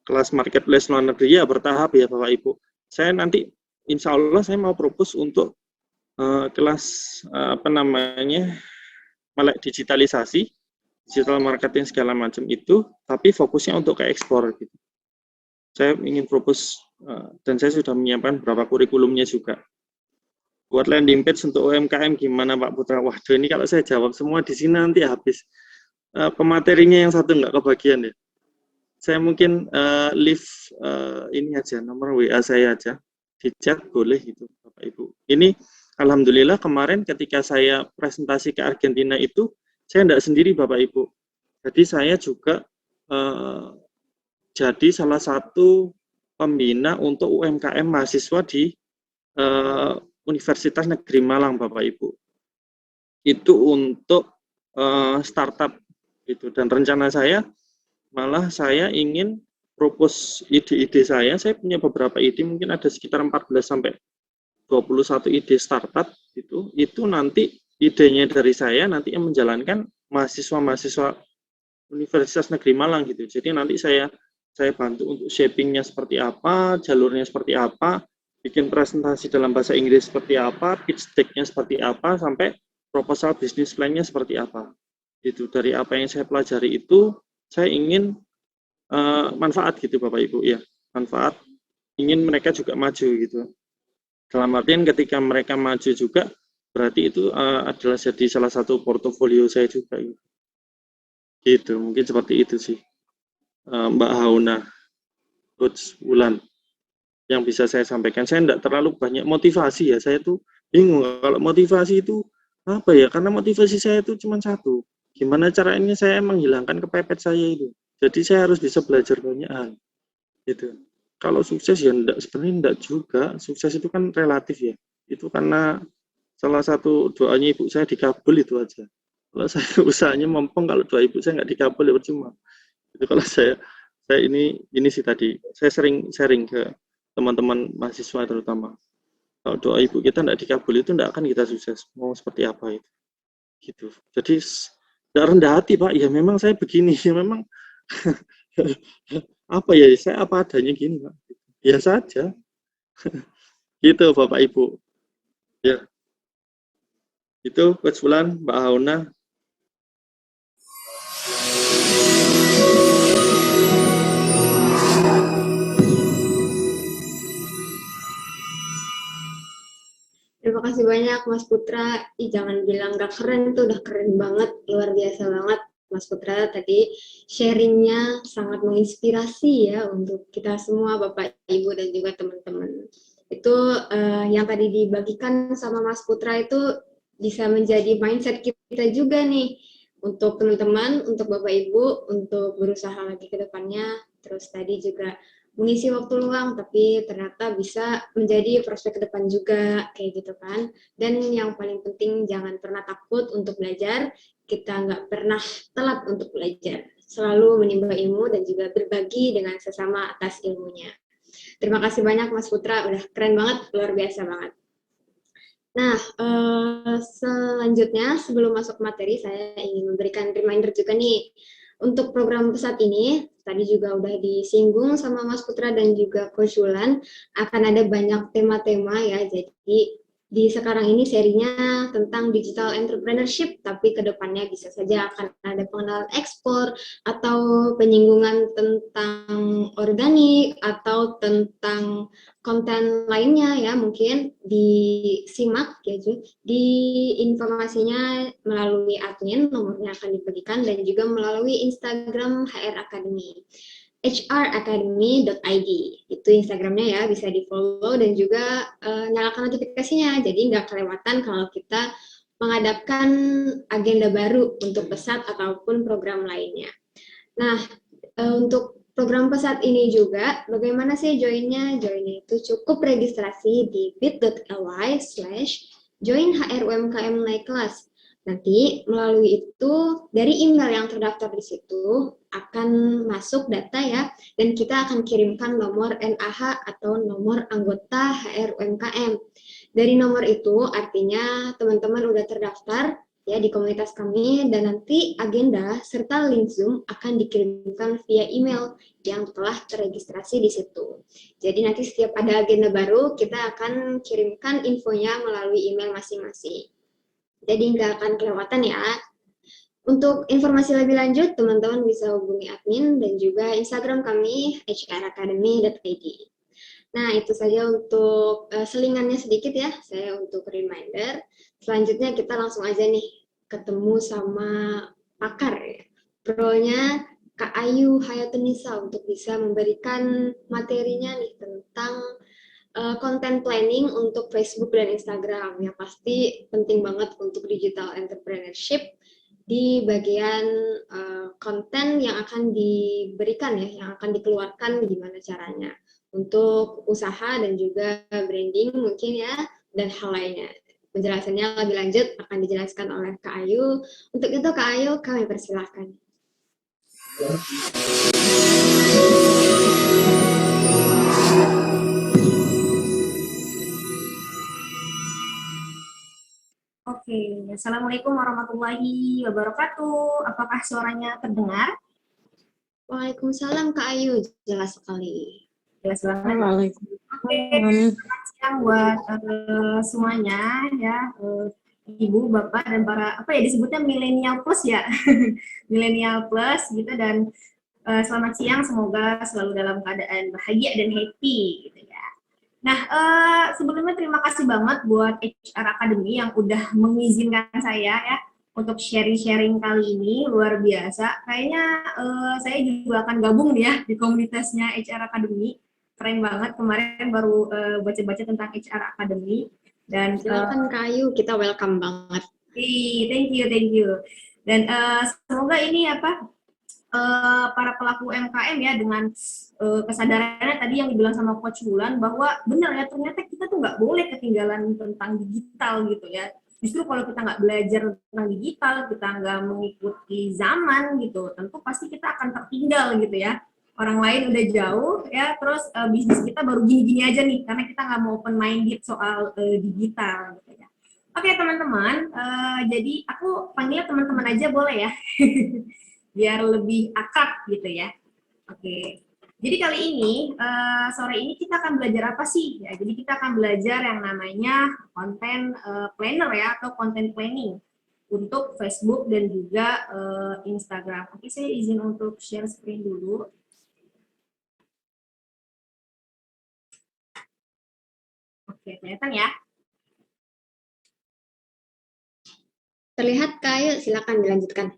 Kelas marketplace luar negeri ya bertahap ya Bapak Ibu. Saya nanti insya Allah saya mau propose untuk kelas melek digitalisasi, digital marketing segala macam itu, tapi fokusnya untuk ke ekspor gitu. Saya ingin propose dan saya sudah menyiapkan beberapa kurikulumnya juga. Buat landing page untuk UMKM gimana Pak Putra? Waduh ini kalau saya jawab semua di sini nanti habis. Pematerinya yang satu nggak kebagian ya. Saya mungkin leave ini aja, nomor WA saya aja. Di chat boleh gitu Bapak Ibu. Ini alhamdulillah kemarin ketika saya presentasi ke Argentina itu, saya tidak sendiri Bapak Ibu. Jadi saya juga jadi salah satu pembina untuk UMKM mahasiswa di Universitas Negeri Malang Bapak Ibu. Itu untuk startup gitu. Dan rencana saya malah saya ingin propose ide-ide saya punya beberapa ide, mungkin ada sekitar 14 sampai 21 ide startup itu nanti idenya dari saya nanti yang menjalankan mahasiswa-mahasiswa Universitas Negeri Malang gitu. Jadi nanti saya bantu untuk shaping-nya seperti apa, jalurnya seperti apa, bikin presentasi dalam bahasa Inggris seperti apa, pitch deck-nya seperti apa, sampai proposal bisnis plan-nya seperti apa. Gitu. Dari apa yang saya pelajari itu, saya ingin manfaat gitu Bapak Ibu ya, manfaat, ingin mereka juga maju gitu. Dalam artian ketika mereka maju juga, berarti itu adalah jadi salah satu portofolio saya juga gitu. Mungkin seperti itu sih Mbak Hauna, Coach Wulan, yang bisa saya sampaikan. Saya tidak terlalu banyak motivasi ya, saya tuh bingung kalau motivasi itu apa ya, karena motivasi saya itu cuma satu, gimana caranya saya menghilangkan kepepet saya itu. Jadi saya harus bisa belajar banyak hal gitu. Kalau sukses ya sebenarnya enggak juga, sukses itu kan relatif ya, itu karena salah satu doanya ibu saya dikabul itu aja. Kalau saya usahanya mempeng, kalau doa ibu saya nggak dikabul ya percuma. Itu kalau saya ini sih tadi, saya sering sharing ke teman-teman mahasiswa terutama. Kalau doa ibu kita nggak dikabul itu nggak akan kita sukses, mau seperti apa itu. Gitu. Jadi nggak rendah hati Pak, ya memang saya begini, ya memang apa ya, saya apa adanya gini Pak. Biasa aja. Gitu Bapak Ibu. Ya. Itu Coach Wulan, Mbak Hauna. Terima kasih banyak Mas Putra. Jangan bilang gak keren, itu udah keren banget, luar biasa banget. Mas Putra tadi sharingnya sangat menginspirasi ya untuk kita semua Bapak Ibu dan juga teman-teman. Itu yang tadi dibagikan sama Mas Putra itu bisa menjadi mindset kita juga nih untuk teman-teman, untuk Bapak Ibu, untuk berusaha lagi ke depannya. Terus tadi juga mengisi waktu luang, tapi ternyata bisa menjadi prospek ke depan juga, kayak gitu kan. Dan yang paling penting, jangan pernah takut untuk belajar, kita nggak pernah telat untuk belajar. Selalu menimba ilmu dan juga berbagi dengan sesama atas ilmunya. Terima kasih banyak Mas Putra, udah keren banget, luar biasa banget. Nah, selanjutnya sebelum masuk materi, saya ingin memberikan reminder juga nih. Untuk program pesat ini, tadi juga udah disinggung sama Mas Putra dan juga Coach Wulan, akan ada banyak tema-tema ya, jadi di sekarang ini serinya tentang digital entrepreneurship, tapi kedepannya bisa saja akan ada pengenalan ekspor, atau penyinggungan tentang organik, atau tentang konten lainnya ya, mungkin disimak ya di informasinya melalui admin, nomornya akan dibagikan, dan juga melalui Instagram HR Academy, hracademy.id, itu Instagramnya ya, bisa di follow dan juga nyalakan notifikasinya, jadi nggak kelewatan kalau kita mengadakan agenda baru untuk pesat ataupun program lainnya. Nah, untuk program pesat ini juga, bagaimana sih joinnya? Joinnya itu cukup registrasi di bit.ly/join-HR-UMKM naik kelas. Nanti melalui itu, dari email yang terdaftar di situ, akan masuk data ya, dan kita akan kirimkan nomor NAH atau nomor anggota HR UMKM. Dari nomor itu artinya teman-teman udah terdaftar ya di komunitas kami, dan nanti agenda serta link Zoom akan dikirimkan via email yang telah terregistrasi di situ. Jadi nanti setiap ada agenda baru, kita akan kirimkan infonya melalui email masing-masing. Jadi nggak akan kelewatan ya. Untuk informasi lebih lanjut, teman-teman bisa hubungi admin dan juga Instagram kami, hracademy.id. Nah, itu saja untuk selingannya sedikit ya, saya untuk reminder. Selanjutnya kita langsung aja nih ketemu sama pakar ya. Pro-nya Kak Ayu Hayatunisa untuk bisa memberikan materinya nih tentang content planning untuk Facebook dan Instagram, yang pasti penting banget untuk digital entrepreneurship di bagian konten yang akan diberikan ya, yang akan dikeluarkan gimana caranya untuk usaha dan juga branding mungkin ya, dan hal lainnya. Penjelasannya lebih lanjut akan dijelaskan oleh Kak Ayu. Untuk itu Kak Ayu, kami persilahkan. Oke, Assalamualaikum warahmatullahi wabarakatuh. Apakah suaranya terdengar? Waalaikumsalam Kak Ayu, jelas sekali. Jelas banget. Oke, selamat siang buat semuanya ya, Ibu, Bapak, dan para apa ya disebutnya milenial plus ya, milenial plus gitu, dan selamat siang, semoga selalu dalam keadaan bahagia dan happy gitu ya. Nah, sebelumnya terima kasih banget buat HR Academy yang udah mengizinkan saya ya untuk sharing-sharing kali ini, luar biasa. Kayaknya saya juga akan gabung nih ya di komunitasnya HR Academy. Keren banget, kemarin baru baca-baca tentang HR Academy. Dan silakan Kak Ayu, kita welcome banget. Thank you. Dan semoga ini apa para pelaku UMKM ya, dengan kesadarannya tadi yang dibilang sama Coach Wulan, bahwa benar ya, ternyata kita tuh nggak boleh ketinggalan tentang digital gitu ya. Justru kalau kita nggak belajar tentang digital, kita nggak mengikuti zaman gitu, tentu pasti kita akan tertinggal gitu ya. Orang lain udah jauh ya, terus bisnis kita baru gini-gini aja nih, karena kita nggak mau open minded soal digital gitu ya. Oke teman-teman, jadi aku panggil teman-teman aja boleh ya, biar lebih akrab gitu ya. Oke, jadi kali ini, sore ini kita akan belajar apa sih? Ya, jadi kita akan belajar yang namanya content planner ya, atau content planning untuk Facebook dan juga Instagram. Oke, saya izin untuk share screen dulu. Oke, kelihatan ya? Terlihat Kak Ayu, silakan dilanjutkan.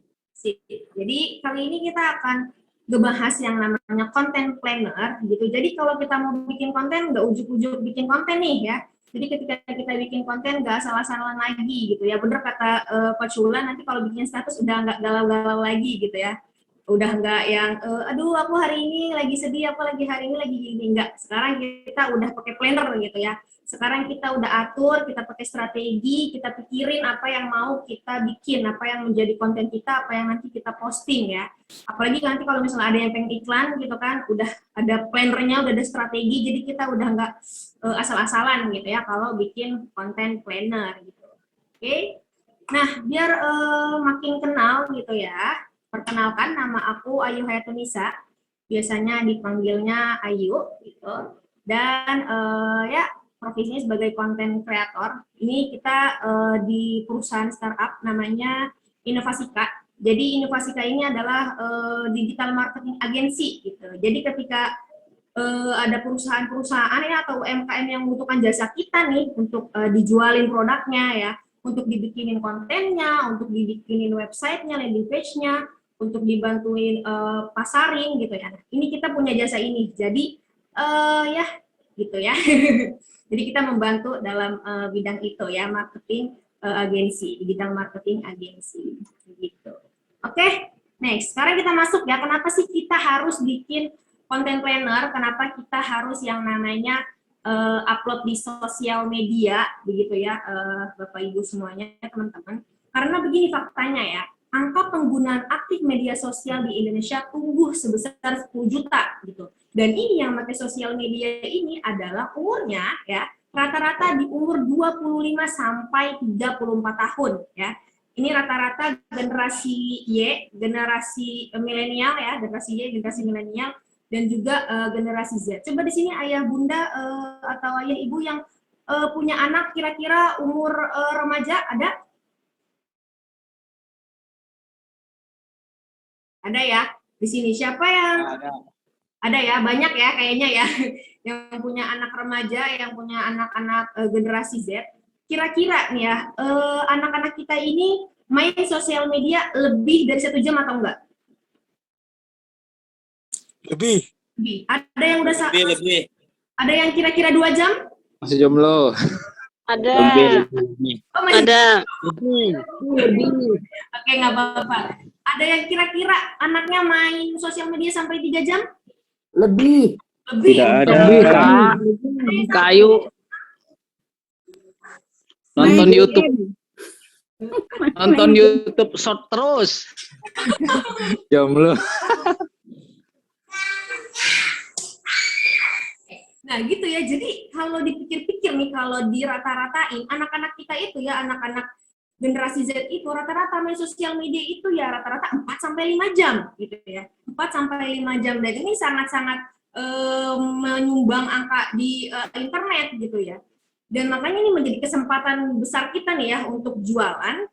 Jadi kali ini kita akan ngebahas yang namanya content planner gitu. Jadi kalau kita mau bikin konten, nggak ujuk-ujuk bikin konten nih ya. Jadi ketika kita bikin konten nggak asal-asalan lagi gitu ya. Bener kata Coach Wulan, nanti kalau bikin status udah nggak galau-galau lagi gitu ya. Udah nggak yang, aduh aku hari ini lagi sedih, aku lagi hari ini lagi gini. Enggak, sekarang kita udah pakai planner gitu ya. Sekarang kita udah atur, kita pakai strategi, kita pikirin apa yang mau kita bikin, apa yang menjadi konten kita, apa yang nanti kita posting ya. Apalagi nanti kalau misalnya ada yang pengen iklan gitu kan, udah ada plannernya, udah ada strategi, jadi kita udah nggak asal-asalan gitu ya kalau bikin konten planner gitu. Oke. Nah, biar makin kenal gitu ya, perkenalkan, nama aku Ayu Hayatunisa, biasanya dipanggilnya Ayu gitu. Dan ya, profesinya sebagai content creator. Ini kita di perusahaan startup namanya Innovasika. Jadi Innovasika ini adalah digital marketing agency gitu. Jadi ketika ada perusahaan-perusahaan ya atau UMKM yang membutuhkan jasa kita nih untuk dijualin produknya ya, untuk dibikinin kontennya, untuk dibikinin websitenya, landing page-nya, untuk dibantuin pasarin gitu ya. Ini kita punya jasa ini. Jadi ya gitu ya. Jadi kita membantu dalam bidang itu ya, marketing agensi, digital marketing agensi gitu. Oke, next. Sekarang kita masuk ya, kenapa sih kita harus bikin content planner? Kenapa kita harus yang namanya upload di sosial media begitu ya, Bapak Ibu semuanya, teman-teman. Karena begini faktanya ya, angka penggunaan aktif media sosial di Indonesia tumbuh sebesar 10 juta gitu. Dan ini yang pakai sosial media ini adalah umurnya ya rata-rata di umur 25 sampai 34 tahun ya. Ini rata-rata generasi Y, generasi milenial ya, generasi Y, generasi milenial, dan juga generasi Z. Coba di sini ayah bunda atau ayah ibu yang punya anak kira-kira umur remaja ada? Ada ya di sini. Siapa yang ada ya, banyak ya kayaknya ya yang punya anak remaja, yang punya anak-anak generasi Z. Kira-kira nih ya, anak-anak kita ini main sosial media lebih dari 1 jam atau enggak? Lebih. Ada yang udah Lebih. Ada yang kira-kira 2 jam? Masih jomblo. Ada. Oh, masih Ada. Oke, nggak apa-apa. Ada yang kira-kira anaknya main sosial media sampai 3 jam? Lebih. Lebih. Tidak ada. Lebih, Kak. Kayu. Nonton YouTube. Nonton YouTube short terus. Jomblo. Nah gitu ya, jadi kalau dipikir-pikir nih, kalau dirata-ratain anak-anak kita itu ya, anak-anak generasi Z itu rata-rata main sosial media itu ya rata-rata 4-5 jam gitu ya, 4-5 jam, dan ini sangat-sangat menyumbang angka di internet gitu ya. Dan makanya ini menjadi kesempatan besar kita nih ya untuk jualan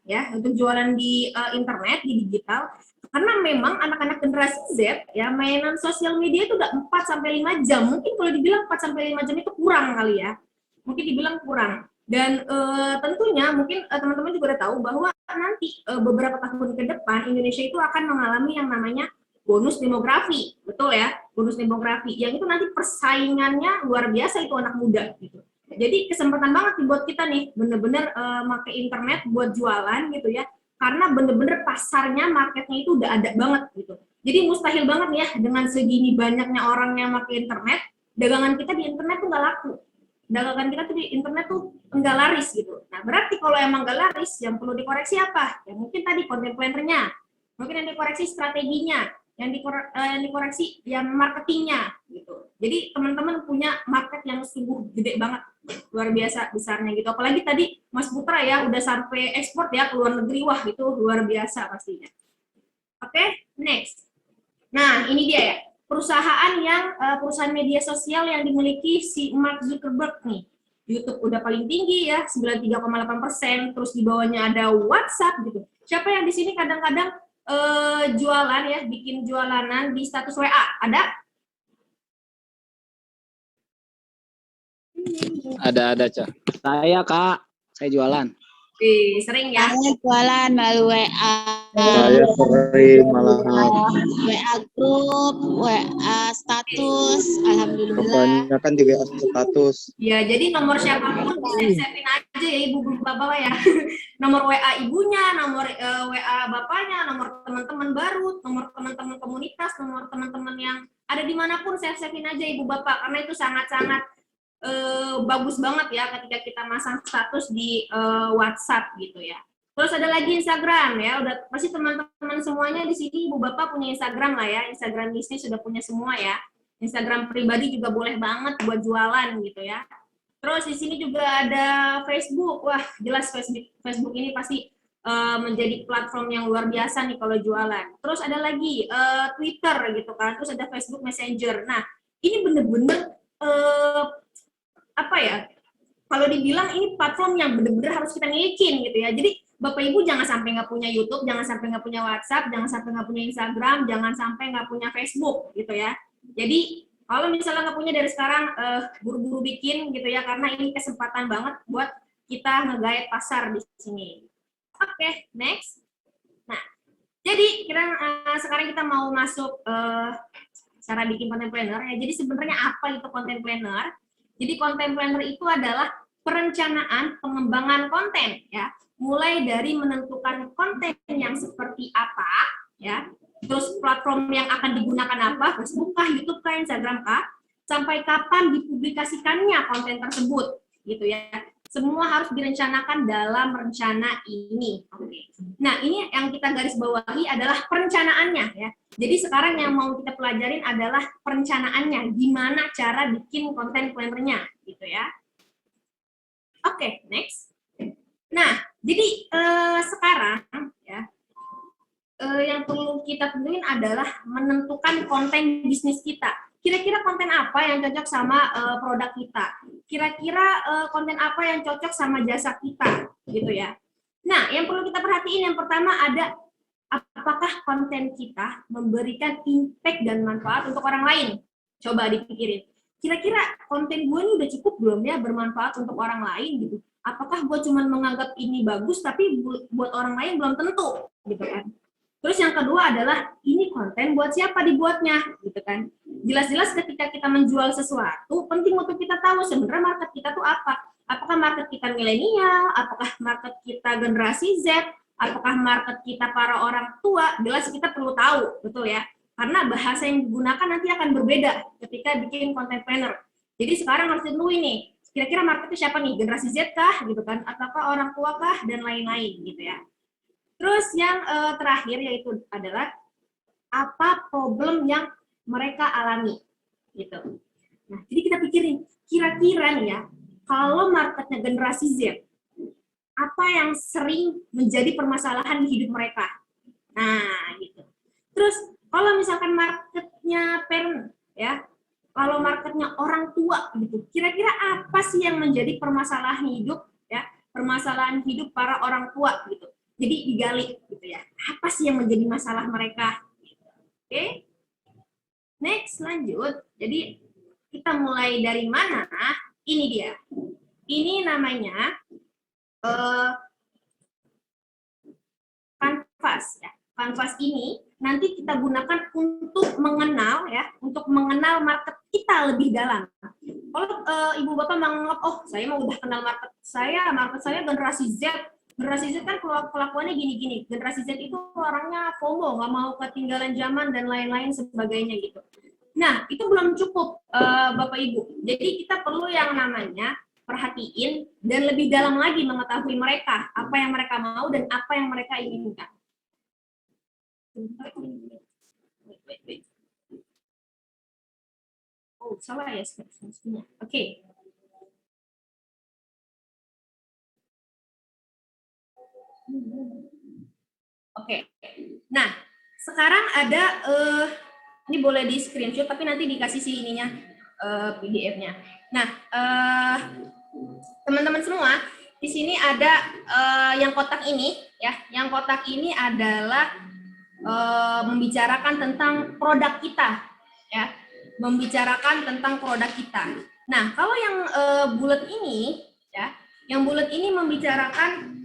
di internet, di digital. Karena memang anak-anak generasi Z ya mainan sosial media itu udah 4-5 jam. Mungkin kalau dibilang 4-5 jam itu kurang kali ya. Mungkin dibilang kurang. Dan tentunya mungkin teman-teman juga udah tahu bahwa nanti beberapa tahun ke depan Indonesia itu akan mengalami yang namanya bonus demografi. Betul ya, bonus demografi. Yang itu nanti persaingannya luar biasa itu anak muda gitu. Jadi kesempatan banget nih buat kita nih bener-bener pakai internet buat jualan gitu ya. Karena bener-bener pasarnya, marketnya itu udah ada banget gitu. Jadi mustahil banget ya dengan segini banyaknya orang yang pakai internet, dagangan kita di internet tuh nggak laku. Dagangan kita tuh di internet tuh nggak laris gitu. Nah berarti kalau emang nggak laris, yang perlu dikoreksi apa? Ya mungkin tadi content planner-nya, mungkin yang dikoreksi strateginya, yang dikoreksi yang marketingnya gitu. Jadi teman-teman punya market yang sungguh gede banget, luar biasa besarnya gitu. Apalagi tadi Mas Putra ya udah sampai ekspor ya ke luar negeri, wah itu luar biasa pastinya. Oke, next. Nah ini dia ya, perusahaan media sosial yang dimiliki si Mark Zuckerberg nih. YouTube udah paling tinggi ya, 93,8%, terus di bawahnya ada WhatsApp gitu. Siapa yang di sini kadang-kadang jualan ya, bikin jualanan di status WA? Ada? Ada, Cak. Saya, Kak. Saya jualan. Sering ya? Saya jualan melalui WA. Saya sering malahan. WA grup, WA status, alhamdulillah. Kebanyakan di WA status. Ya, jadi nomor siapapun di-save-in aja ya ibu bapak ya. Nomor WA ibunya, nomor WA bapaknya, nomor teman-teman baru, nomor teman-teman komunitas, nomor teman-teman yang ada dimanapun save-in aja ibu bapak, karena itu sangat-sangat bagus banget ya ketika kita masang status di WhatsApp gitu ya. Terus ada lagi Instagram ya, udah pasti teman-teman semuanya di sini ibu bapak punya Instagram lah ya, Instagram bisnis sudah punya semua ya. Instagram pribadi juga boleh banget buat jualan gitu ya. Terus di sini juga ada Facebook, wah jelas Facebook ini pasti menjadi platform yang luar biasa nih kalau jualan. Terus ada lagi Twitter gitu kan, terus ada Facebook Messenger. Nah ini bener-bener apa ya? Kalau dibilang ini platform yang bener-bener harus kita milikin gitu ya. Jadi Bapak Ibu jangan sampai nggak punya YouTube, jangan sampai nggak punya WhatsApp, jangan sampai nggak punya Instagram, jangan sampai nggak punya Facebook gitu ya. Jadi kalau misalnya nggak punya dari sekarang buru-buru bikin gitu ya, karena ini kesempatan banget buat kita nge-guide pasar di sini. Oke, next. Nah, jadi sekarang kita mau masuk cara bikin content planner ya. Jadi sebenarnya apa itu content planner? Jadi content planner itu adalah perencanaan pengembangan konten ya. Mulai dari menentukan konten yang seperti apa ya, terus platform yang akan digunakan apa, Facebook kah, YouTube kah, Instagram kah, sampai kapan dipublikasikannya konten tersebut gitu ya. Semua harus direncanakan dalam rencana ini. Oke. Nah, ini yang kita garis bawahi adalah perencanaannya ya. Jadi sekarang yang mau kita pelajarin adalah perencanaannya, gimana cara bikin konten planner-nya gitu ya. Oke, next. Nah, jadi sekarang ya yang perlu kita tentuin adalah menentukan konten bisnis kita. Kira-kira konten apa yang cocok sama produk kita? Kira-kira konten apa yang cocok sama jasa kita, gitu ya. Nah, yang perlu kita perhatiin yang pertama ada apakah konten kita memberikan impact dan manfaat untuk orang lain? Coba dipikirin. Kira-kira konten gue ini udah cukup belum ya bermanfaat untuk orang lain gitu? Apakah gue cuma menganggap ini bagus tapi buat orang lain belum tentu, gitu kan? Terus yang kedua adalah ini konten buat siapa dibuatnya, gitu kan? Jelas-jelas ketika kita menjual sesuatu, penting untuk kita tahu sebenarnya market kita tuh apa. Apakah market kita milenial, apakah market kita generasi Z, apakah market kita para orang tua, jelas kita perlu tahu, betul ya? Karena bahasa yang digunakan nanti akan berbeda ketika bikin content planner. Jadi sekarang harus ditentuin nih, kira-kira marketnya siapa nih, generasi Z kah, gitu kan? Ataukah orang tua kah, dan lain-lain, gitu ya. Terus yang terakhir yaitu adalah apa problem yang mereka alami, gitu. Nah, jadi kita pikirin, kira-kira nih ya, kalau marketnya generasi Z, apa yang sering menjadi permasalahan di hidup mereka? Nah, gitu. Terus kalau misalkan marketnya parent, ya, kalau marketnya orang tua, gitu, kira-kira apa sih yang menjadi permasalahan hidup, ya, permasalahan hidup para orang tua, gitu. Jadi digali gitu ya. Apa sih yang menjadi masalah mereka? Oke. Next, lanjut. Jadi kita mulai dari mana? Ini dia. Ini namanya kanvas ya. Kanvas ini nanti kita gunakan untuk mengenal ya, untuk mengenal market kita lebih dalam. Kalau ibu bapak menganggap, oh saya mau udah kenal market saya generasi Z. Generasi Z kan kelakuannya gini-gini. Generasi Z itu orangnya FOMO, nggak mau ketinggalan zaman dan lain-lain sebagainya gitu. Nah, itu belum cukup Bapak Ibu. Jadi kita perlu yang namanya perhatiin dan lebih dalam lagi mengetahui mereka, apa yang mereka mau dan apa yang mereka inginkan. Wait. Oh, salah ya sepertinya. Oke. Oke, nah sekarang ada ini boleh di screenshot tapi nanti dikasih si ininya PDF-nya. Nah teman-teman semua di sini ada yang kotak ini ya, yang kotak ini adalah membicarakan tentang produk kita ya, membicarakan tentang produk kita. Nah kalau yang bulat ini ya, yang bulat ini membicarakan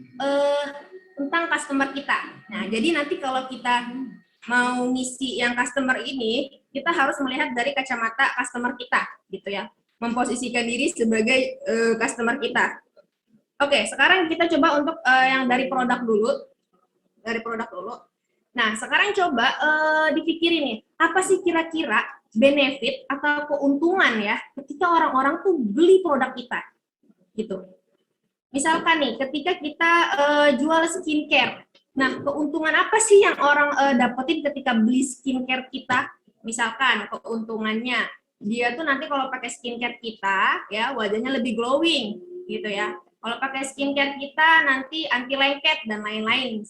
tentang customer kita. Nah, jadi nanti kalau kita mau ngisi yang customer ini, kita harus melihat dari kacamata customer kita, gitu ya. Memposisikan diri sebagai customer kita. Oke, sekarang kita coba untuk yang dari produk dulu. Dari produk dulu. Nah, sekarang coba dipikirin nih, apa sih kira-kira benefit atau keuntungan ya ketika orang-orang tuh beli produk kita, gitu. Misalkan nih, ketika kita jual skincare, nah keuntungan apa sih yang orang dapetin ketika beli skincare kita? Misalkan keuntungannya, dia tuh nanti kalau pakai skincare kita, ya wajahnya lebih glowing, gitu ya. Kalau pakai skincare kita nanti anti lengket dan lain-lain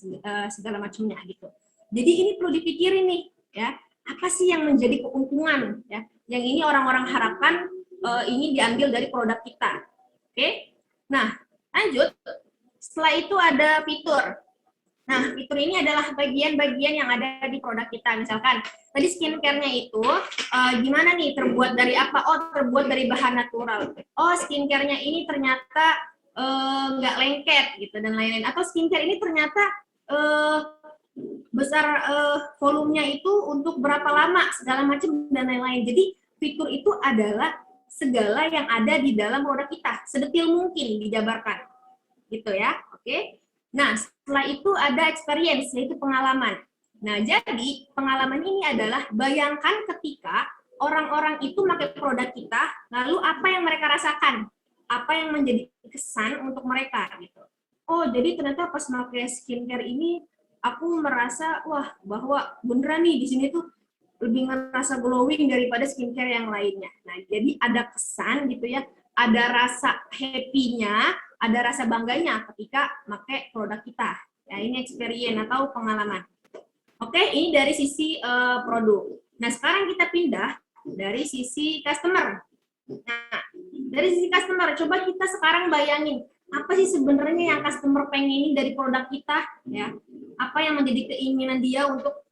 segala macamnya gitu. Jadi ini perlu dipikirin nih, ya apa sih yang menjadi keuntungan, ya yang ini orang-orang harapkan ini diambil dari produk kita. Oke, nah lanjut. Setelah itu ada fitur. Nah fitur ini adalah bagian-bagian yang ada di produk kita. Misalkan tadi skincare-nya itu gimana nih, terbuat dari apa? Oh terbuat dari bahan natural. Oh skincare-nya ini ternyata nggak lengket gitu dan lain-lain. Atau skincare ini ternyata besar volumenya itu untuk berapa lama segala macam dan lain-lain. Jadi fitur itu adalah segala yang ada di dalam produk kita sedetil mungkin dijabarkan gitu ya. Oke, nah setelah itu ada experience, yaitu pengalaman. Nah jadi pengalaman ini adalah bayangkan ketika orang-orang itu pakai produk kita, lalu apa yang mereka rasakan, apa yang menjadi kesan untuk mereka gitu. Oh jadi ternyata pas pakai skincare ini aku merasa wah bahwa beneran nih di sini tuh lebih ngerasa glowing daripada skincare yang lainnya. Nah jadi ada kesan gitu ya, ada rasa happy-nya, ada rasa bangganya ketika pakai produk kita. Ya ini experience atau pengalaman. Oke, ini dari sisi produk. Nah sekarang kita pindah dari sisi customer. Nah dari sisi customer, coba kita sekarang bayangin apa sih sebenarnya yang customer pengenin dari produk kita, ya? Apa yang menjadi keinginan dia untuk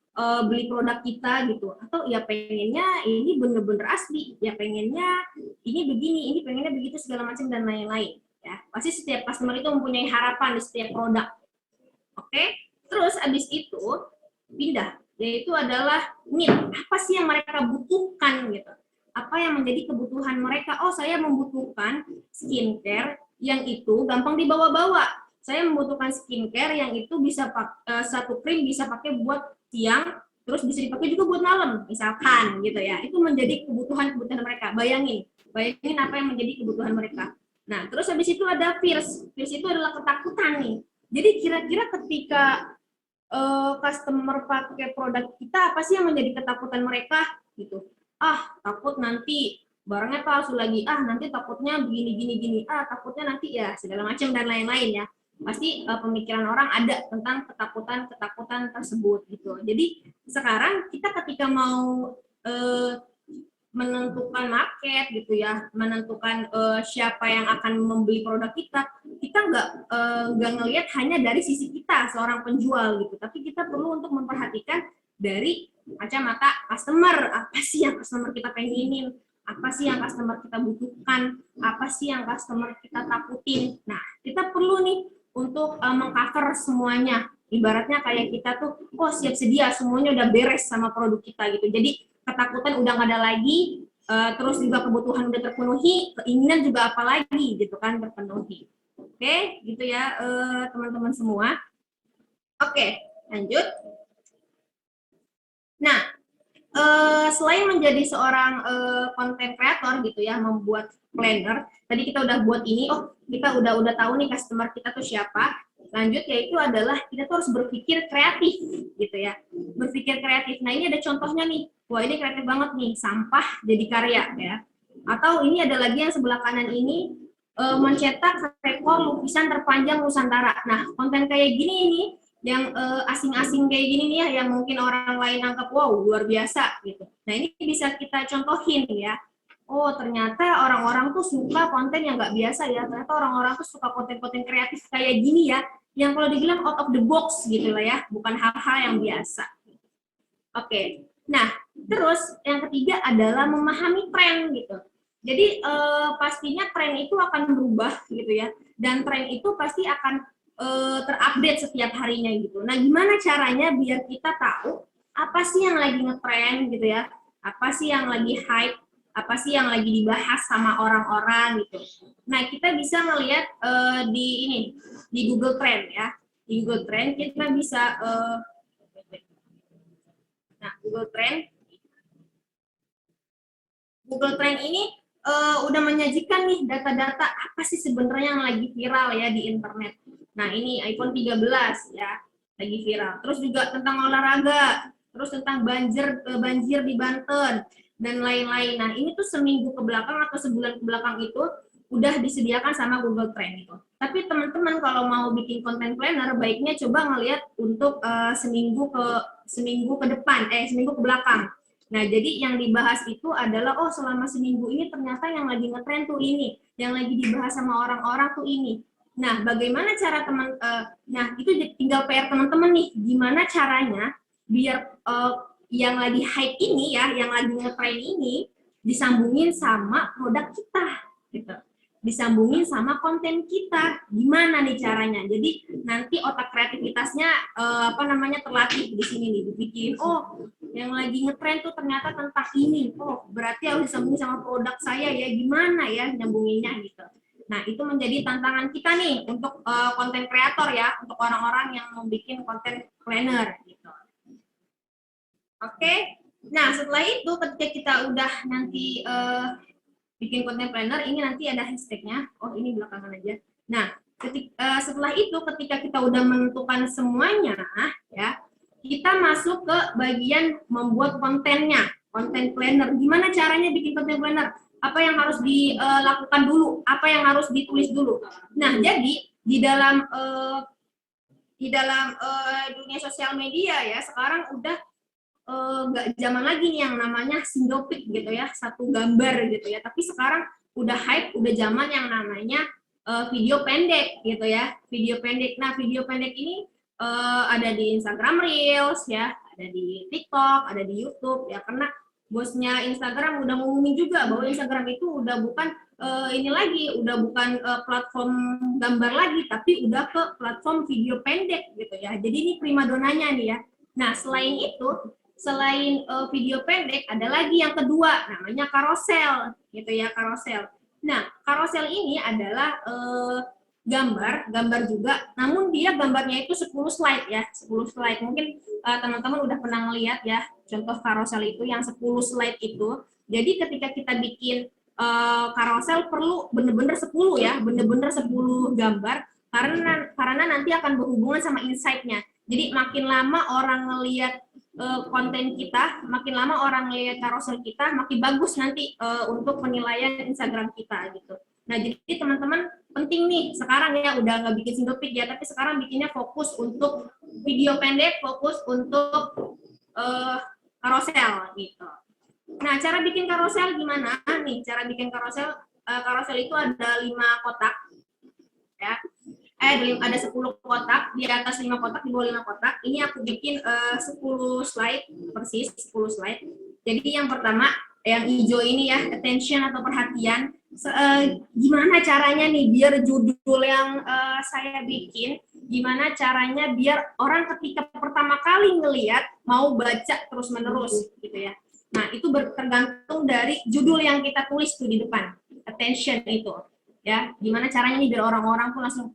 beli produk kita gitu? Atau ya pengennya ini bener-bener asli, ya pengennya ini begini, ini pengennya begitu segala macam dan lain-lain. Ya, pasti setiap customer itu mempunyai harapan di setiap produk. Oke, terus abis itu pindah, yaitu adalah need. Apa sih yang mereka butuhkan gitu? Apa yang menjadi kebutuhan mereka? Oh, saya membutuhkan skincare yang itu gampang dibawa-bawa. Saya membutuhkan skincare yang itu bisa satu krim bisa pakai buat siang, terus bisa dipakai juga buat malam, misalkan gitu ya. Itu menjadi kebutuhan mereka. Bayangin apa yang menjadi kebutuhan mereka. Nah, terus habis itu ada fears. Fears itu adalah ketakutan nih. Jadi kira-kira ketika customer pakai produk kita, apa sih yang menjadi ketakutan mereka gitu? Ah, takut nanti barangnya palsu lagi, nanti takutnya gini, takutnya nanti ya segala macam dan lain-lain ya. Pasti pemikiran orang ada tentang ketakutan tersebut gitu. Jadi sekarang kita ketika mau menentukan market gitu ya, menentukan siapa yang akan membeli produk kita nggak ngelihat hanya dari sisi kita seorang penjual gitu, tapi kita perlu untuk memperhatikan dari kacamata customer. Apa sih yang customer kita pengenin? Apa sih yang customer kita butuhkan, apa sih yang customer kita takutin. Nah, kita perlu nih untuk mengcover semuanya. Ibaratnya kayak kita tuh, siap sedia, semuanya udah beres sama produk kita gitu. Jadi ketakutan udah nggak ada lagi, terus juga kebutuhan udah terpenuhi, keinginan juga apa lagi gitu kan terpenuhi. Oke, gitu ya teman-teman semua. Oke, lanjut. Nah, selain menjadi seorang content creator gitu ya, membuat planner, tadi kita udah buat ini, kita udah tahu nih customer kita tuh siapa. Lanjut yaitu adalah kita tuh harus berpikir kreatif gitu ya, berpikir kreatif. Nah ini ada contohnya nih, wah ini kreatif banget nih, sampah jadi karya ya. Atau ini ada lagi yang sebelah kanan ini, mencetak rekor lukisan terpanjang Nusantara. Nah konten kayak gini nih, yang asing-asing kayak gini nih ya, yang mungkin orang lain anggap wow luar biasa gitu. Nah ini bisa kita contohin ya. Oh ternyata orang-orang tuh suka konten yang nggak biasa ya. Ternyata orang-orang tuh suka konten-konten kreatif kayak gini ya, yang kalau dibilang out of the box gitu lah ya, bukan hal-hal yang biasa. Oke. Nah terus yang ketiga adalah memahami tren gitu. Jadi pastinya tren itu akan berubah gitu ya, dan tren itu pasti akan terupdate setiap harinya gitu. Nah, gimana caranya biar kita tahu apa sih yang lagi ngetrend gitu ya, apa sih yang lagi hype, apa sih yang lagi dibahas sama orang-orang gitu. Nah, kita bisa ngelihat di Google Trend ya. Di Google Trend kita bisa Google Trend ini udah menyajikan nih data-data apa sih sebenarnya yang lagi viral ya di internet. Nah, ini iPhone 13 ya, lagi viral. Terus juga tentang olahraga, terus tentang banjir di Banten dan lain-lain. Nah, ini tuh seminggu ke belakang atau sebulan ke belakang itu udah disediakan sama Google Trend itu. Tapi teman-teman kalau mau bikin content planner, baiknya coba ngelihat untuk seminggu ke depan, seminggu ke belakang. Nah, jadi yang dibahas itu adalah, oh selama seminggu ini ternyata yang lagi ngetrend tuh ini, yang lagi dibahas sama orang-orang tuh ini. Nah, bagaimana cara nah itu tinggal PR teman-teman nih, gimana caranya biar yang lagi hype ini ya, yang lagi ngetrend ini disambungin sama produk kita, gitu. Disambungin sama konten kita, gimana nih caranya? Jadi nanti otak kreativitasnya terlatih di sini nih, dibikin, oh yang lagi ngetrend tuh ternyata tentang ini, oh berarti harus disambungin sama produk saya ya, gimana ya nyambunginnya gitu. Nah, itu menjadi tantangan kita nih untuk konten kreator ya, untuk orang-orang yang mau bikin konten planner gitu. Oke. Nah, setelah itu ketika kita udah nanti bikin konten planner, ini nanti ada hashtagnya. Oh, ini belakangan aja. Nah, setelah itu ketika kita udah menentukan semuanya ya, kita masuk ke bagian membuat kontennya, konten planner. Gimana caranya bikin konten planner? Apa yang harus dilakukan dulu, apa yang harus ditulis dulu. Nah, jadi di dalam dunia sosial media ya, sekarang udah nggak zaman lagi nih yang namanya single pic gitu ya, satu gambar gitu ya. Tapi sekarang udah hype, udah zaman yang namanya video pendek gitu ya, video pendek. Nah, video pendek ini ada di Instagram Reels ya, ada di TikTok, ada di YouTube ya, karena bosnya Instagram udah ngumumin juga bahwa Instagram itu udah bukan ini lagi, udah bukan platform gambar lagi, tapi udah ke platform video pendek gitu ya. Jadi ini primadonanya nih ya. Nah, selain itu, selain video pendek, ada lagi yang kedua, namanya karosel gitu ya, karosel. Nah, karosel ini adalah gambar juga, namun dia gambarnya itu 10 slide ya, 10 slide. Mungkin teman-teman udah pernah ngeliat ya, contoh karosel itu yang 10 slide itu. Jadi ketika kita bikin karosel perlu bener-bener 10 ya, bener-bener 10 gambar, karena nanti akan berhubungan sama insight-nya. Jadi makin lama orang ngelihat konten kita, makin lama orang ngelihat karosel kita, makin bagus nanti untuk penilaian Instagram kita gitu. Nah, jadi teman-teman penting nih sekarang ya, udah nggak bikin single pic ya, tapi sekarang bikinnya fokus untuk video pendek, fokus untuk karosel gitu. Nah, cara bikin karosel gimana nih? Cara bikin karosel, karosel itu ada 5 kotak ya. Ada 10 kotak, di atas 5 kotak, di bawah 5 kotak. Ini aku bikin 10 slide, persis 10 slide. Jadi yang pertama, yang hijau ini ya, attention atau perhatian. Gimana caranya nih biar judul yang saya bikin, gimana caranya biar orang ketika pertama kali ngelihat mau baca terus-menerus gitu ya. Nah, itu tergantung dari judul yang kita tulis tuh di depan, attention itu. Ya, gimana caranya nih biar orang-orang pun langsung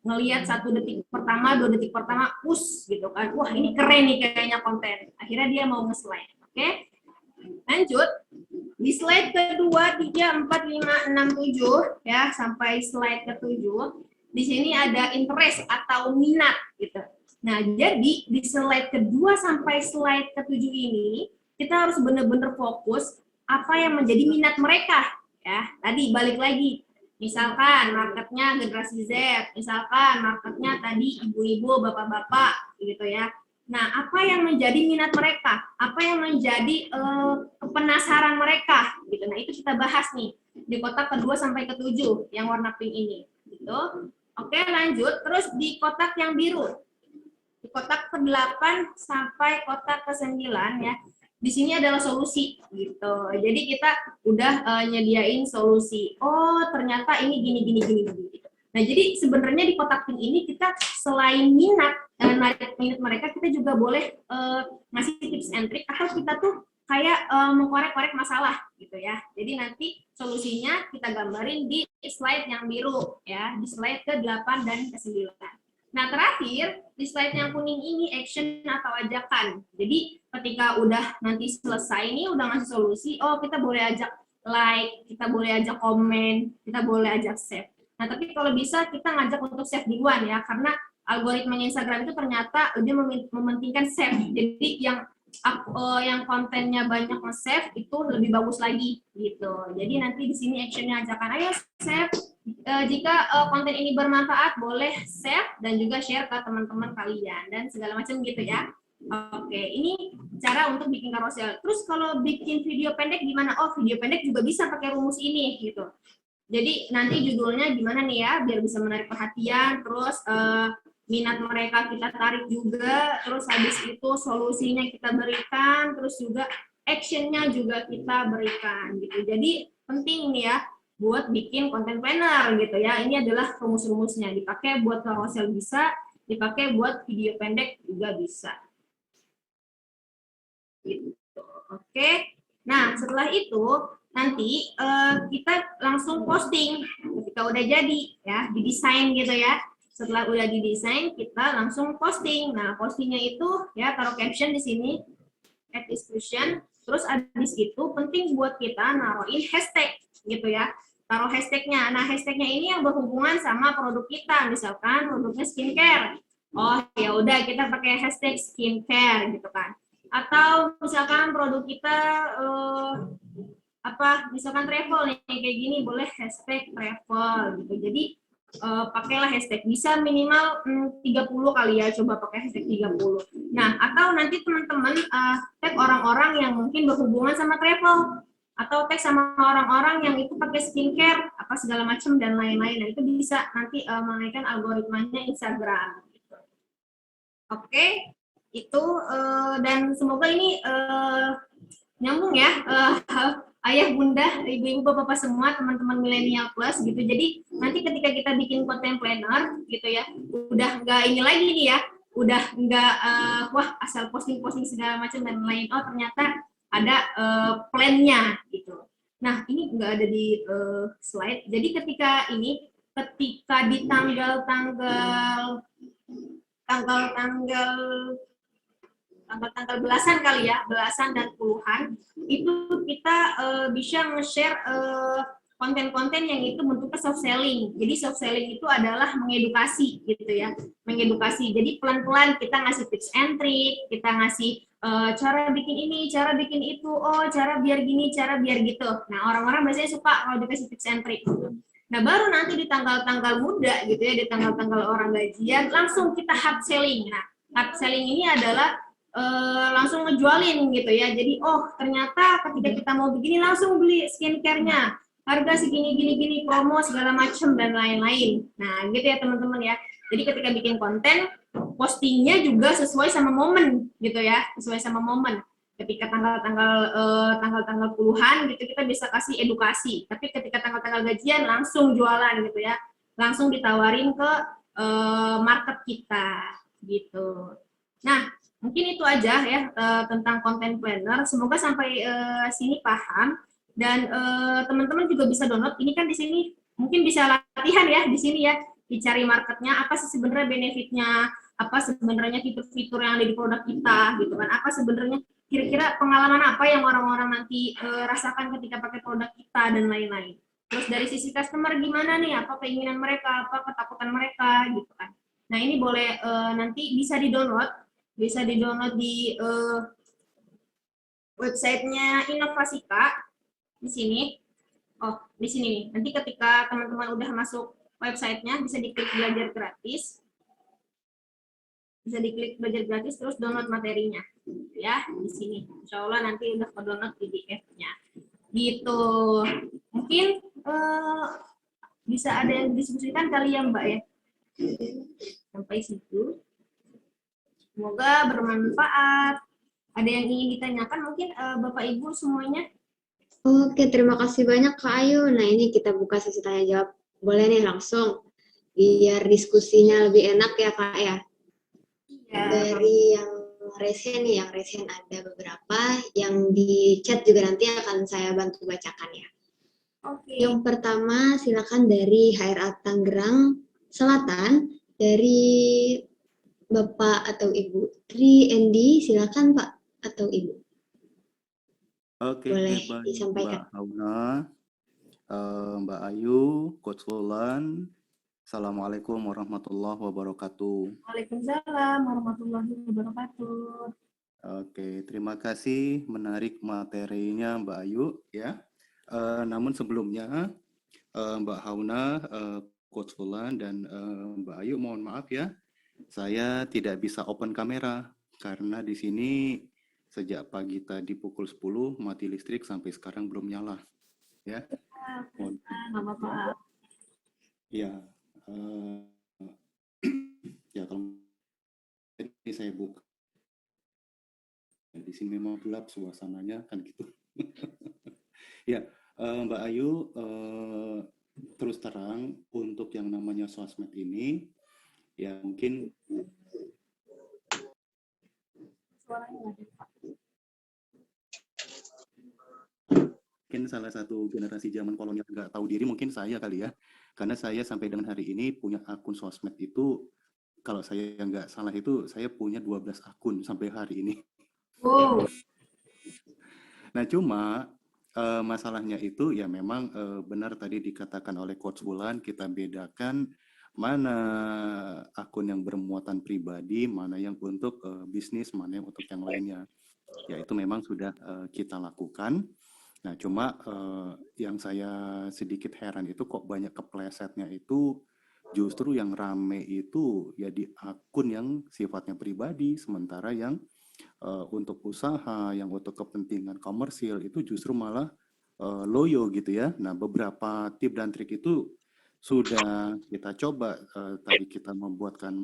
ngelihat 1 detik pertama, 2 detik pertama, gitu kan. Wah, ini keren nih kayaknya konten. Akhirnya dia mau nge-slide. Oke? Lanjut. Di slide kedua, 3, 4, 5, 6, 7 ya, sampai slide ke-7. Di sini ada interest atau minat gitu. Nah, jadi di slide kedua sampai slide ke-7 ini kita harus benar-benar fokus apa yang menjadi minat mereka ya. Tadi balik lagi. Misalkan marketnya generasi Z, misalkan marketnya tadi ibu-ibu, bapak-bapak, gitu ya. Nah, apa yang menjadi minat mereka? Apa yang menjadi penasaran mereka? Gitu. Nah, itu kita bahas nih di kotak kedua sampai ke-7 yang warna pink ini. Gitu. Oke, lanjut. Terus di kotak yang biru, di kotak ke-8 sampai kotak ke-9 ya. Di sini adalah solusi gitu. Jadi kita udah nyediain solusi. Oh, ternyata ini gini. Nah, jadi sebenarnya di kotak pink ini kita selain narik minat mereka, kita juga boleh ngasih tips and trick, atau kita tuh kayak mengkorek-korek masalah gitu ya. Jadi nanti solusinya kita gambarin di slide yang biru ya, di slide ke-8 dan ke-9. Nah, terakhir di slide yang kuning ini action atau ajakan. Jadi ketika udah nanti selesai nih, udah ngasih solusi, oh kita boleh ajak like, kita boleh ajak komen, kita boleh ajak save. Nah, tapi kalau bisa kita ngajak untuk save duluan ya, karena algoritmanya Instagram itu ternyata lebih mementingkan save. Jadi yang kontennya banyak nge-save itu lebih bagus lagi gitu. Jadi nanti di sini actionnya ajakan, ayo save. Jika konten ini bermanfaat, boleh save dan juga share ke teman-teman kalian dan segala macam gitu ya. Oke, ini cara untuk bikin carousel. Terus kalau bikin video pendek gimana? Oh, video pendek juga bisa pakai rumus ini gitu. Jadi nanti judulnya gimana nih ya, biar bisa menarik perhatian, terus minat mereka kita tarik juga, terus habis itu solusinya kita berikan, terus juga actionnya juga kita berikan gitu. Jadi penting nih ya buat bikin content planner gitu ya. Ini adalah rumus-rumusnya, dipakai buat carousel bisa, dipakai buat video pendek juga bisa. Gitu. Oke. Nah, setelah itu nanti kita langsung posting ketika udah jadi ya, didesain gitu ya. Setelah udah didesain, kita langsung posting. Nah, postingnya itu ya taruh caption di sini, add description. Terus habis itu penting buat kita naruhin hashtag gitu ya. Taruh hashtagnya. Nah, hashtagnya ini yang berhubungan sama produk kita. Misalkan produknya skincare. Oh, ya udah kita pakai hashtag skincare gitu kan. Atau misalkan produk kita misalkan travel nih kayak gini, boleh hashtag travel gitu. Jadi pakailah hashtag, bisa minimal 30 kali ya, coba pakai hashtag 30. Nah, atau nanti teman-teman tag orang-orang yang mungkin berhubungan sama travel, atau tag sama orang-orang yang itu pakai skincare apa segala macam dan lain-lain. Nah, itu bisa nanti menaikkan algoritmanya Instagram gitu. Oke, itu dan semoga ini nyambung ya, ayah, bunda, ibu-ibu, bapak-bapak semua, teman-teman milenial plus gitu. Jadi nanti ketika kita bikin content planner gitu ya, udah nggak ini lagi nih ya, udah nggak wah asal posting-posting segala macam dan lain. Oh, ternyata ada plan-nya gitu. Nah, ini nggak ada di slide. Jadi ketika di tanggal belasan kali ya, belasan dan puluhan, itu kita bisa nge-share konten-konten yang itu bentuknya soft selling. Jadi soft selling itu adalah mengedukasi gitu ya, mengedukasi. Jadi pelan-pelan kita ngasih tips and trick, kita ngasih cara bikin ini, cara bikin itu, oh cara biar gini, cara biar gitu. Nah, orang-orang biasanya suka kalau dikasih tips and trick. Nah, baru nanti di tanggal-tanggal muda gitu ya, di tanggal-tanggal orang gajian, langsung kita hard selling. Nah, hard selling ini adalah langsung ngejualin gitu ya. Jadi oh ternyata ketika kita mau begini langsung beli skincare-nya, harga segini gini promo segala macam dan lain-lain. Nah gitu ya teman-teman ya. Jadi ketika bikin konten, postingnya juga sesuai sama momen gitu ya, sesuai sama momen. Ketika tanggal-tanggal puluhan gitu kita bisa kasih edukasi. Tapi ketika tanggal-tanggal gajian langsung jualan gitu ya, langsung ditawarin ke market kita gitu. Nah, mungkin itu aja ya tentang content planner. Semoga sampai sini paham dan teman-teman juga bisa download. Ini kan di sini mungkin bisa latihan ya di sini ya, dicari marketnya apa sih sebenarnya benefitnya, apa sebenarnya fitur-fitur yang ada di produk kita gitu kan. Apa sebenarnya kira-kira pengalaman apa yang orang-orang nanti rasakan ketika pakai produk kita dan lain-lain. Terus dari sisi customer gimana nih, apa keinginan mereka, apa ketakutan mereka gitu kan. Nah, ini boleh nanti bisa di-download. Bisa di-download di websitenya Inovasika di sini. Oh, di sini nih. Nanti ketika teman-teman udah masuk websitenya, bisa diklik belajar gratis. Bisa diklik belajar gratis, terus download materinya. Ya, di sini. Insya Allah nanti udah ke-download PDF-nya. Gitu. Mungkin bisa ada yang didiskusikan kali ya, Mbak ya. Sampai situ. Semoga bermanfaat. Ada yang ingin ditanyakan mungkin Bapak Ibu semuanya? Oke, terima kasih banyak Kak Ayu. Nah, ini kita buka sesi tanya jawab. Boleh nih langsung. biar diskusinya lebih enak ya Kak ya. Ya. Dari yang resen nih, yang resen ada beberapa, yang di chat juga nanti akan saya bantu bacakan ya. Oke. Yang pertama silakan dari HRA Tangerang Selatan, dari Bapak atau Ibu Tri Endi, silakan Pak atau Ibu. Oke, Boleh baik disampaikan. Mbak Hauna, Mbak Ayu, Coach Wulan. Assalamualaikum warahmatullahi wabarakatuh. Waalaikumsalam warahmatullahi wabarakatuh. Oke, terima kasih menarik materinya Mbak Ayu ya. Namun sebelumnya Mbak Hauna, Coach Wulan dan Mbak Ayu mohon maaf ya, saya tidak bisa open kamera karena di sini sejak pagi tadi pukul 10 mati listrik sampai sekarang belum nyala ya. Nggak apa-apa. Ya, ya kalau ini saya buka. Di sini memang gelap suasananya kan gitu. Ya, Mbak Ayu, terus terang untuk yang namanya sosmed ini, ya mungkin salah satu generasi zaman kolonial nggak tahu diri mungkin saya kali ya, karena saya sampai dengan hari ini punya akun sosmed itu, kalau saya nggak salah itu saya punya 12 akun sampai hari ini. Wow. Nah cuma masalahnya itu ya memang benar tadi dikatakan oleh Coach Wulan, kita bedakan mana akun yang bermuatan pribadi, mana yang untuk bisnis, mana yang untuk yang lainnya. Ya itu memang sudah kita lakukan. Nah cuma yang saya sedikit heran itu kok banyak keplesetnya itu justru yang rame itu ya di akun yang sifatnya pribadi, sementara yang untuk usaha, yang untuk kepentingan komersil itu justru malah loyo gitu ya. Nah beberapa tip dan trik itu sudah kita coba, tadi kita membuatkan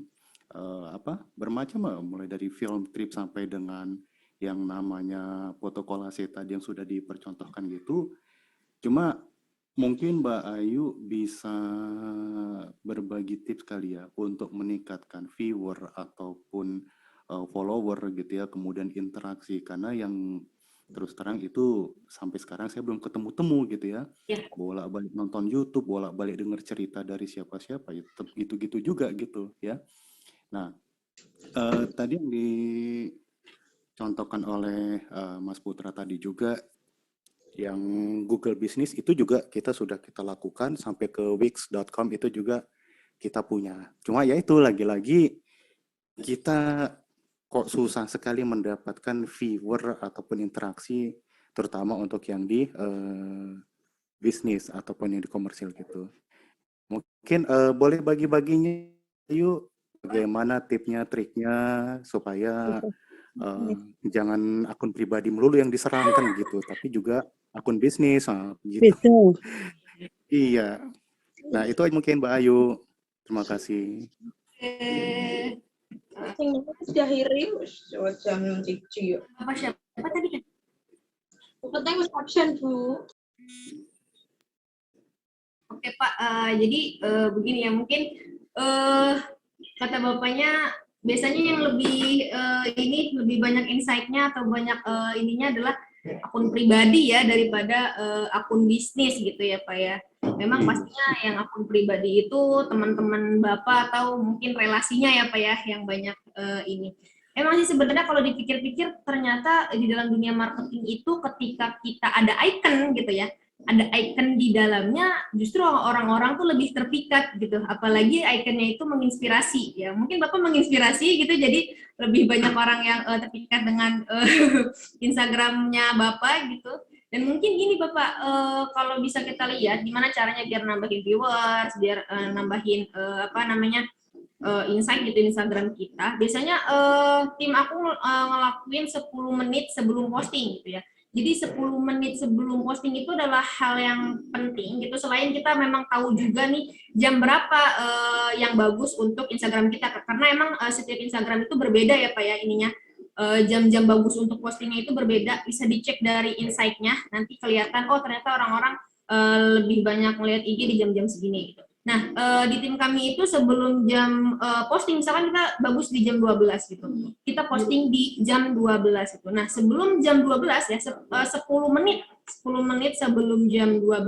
bermacam, mulai dari film trip sampai dengan yang namanya foto kolase tadi yang sudah dipercontohkan gitu. Cuma mungkin Mbak Ayu bisa berbagi tips kali ya untuk meningkatkan viewer ataupun follower gitu ya, kemudian interaksi, karena yang terus terang itu sampai sekarang saya belum ketemu-temu gitu ya. Bolak-balik nonton YouTube, bolak-balik dengar cerita dari siapa-siapa, ya tetap gitu-gitu juga gitu ya. Nah, tadi yang dicontohkan oleh Mas Putra tadi juga, yang Google Business itu juga kita sudah kita lakukan, sampai ke Wix.com itu juga kita punya. Cuma ya itu lagi-lagi kita kok susah sekali mendapatkan viewer ataupun interaksi, terutama untuk yang di bisnis ataupun yang di komersil gitu. Mungkin boleh bagi-baginya yuk, bagaimana tipnya, triknya supaya jangan akun pribadi melulu yang diserangkan gitu, tapi juga akun bisnis gitu. Iya. Nah itu aja mungkin Mbak Ayu. Terima kasih. Apa siapa tadi? Oke Pak, jadi begini ya, mungkin kata Bapaknya biasanya yang lebih lebih banyak insight-nya atau banyak ininya adalah akun pribadi ya daripada akun bisnis gitu ya Pak ya. Memang pastinya yang akun pribadi itu teman-teman Bapak atau mungkin relasinya ya Pak ya yang banyak ini. Emang sih sebenarnya kalau dipikir-pikir ternyata di dalam dunia marketing itu ketika kita ada icon gitu ya, ada icon di dalamnya, justru orang-orang tuh lebih terpikat gitu, apalagi iconnya itu menginspirasi ya, mungkin Bapak menginspirasi gitu, jadi lebih banyak orang yang terpikat dengan Instagramnya Bapak gitu. Dan mungkin gini Bapak, kalau bisa kita lihat gimana caranya biar nambahin viewers, biar nambahin insight gitu Instagram kita. Biasanya tim aku ngelakuin 10 menit sebelum posting gitu ya. Jadi 10 menit sebelum posting itu adalah hal yang penting gitu. Selain kita memang tahu juga nih jam berapa yang bagus untuk Instagram kita, karena emang setiap Instagram itu berbeda ya Pak ya ininya. Jam-jam bagus untuk postingnya itu berbeda, bisa dicek dari insight-nya, nanti kelihatan oh ternyata orang-orang lebih banyak melihat IG di jam-jam segini gitu. Nah, di tim kami itu sebelum jam posting, misalkan kita bagus di jam 12 gitu. Kita posting di jam 12 itu. Nah, sebelum jam 12 ya, 10 menit sebelum jam 12,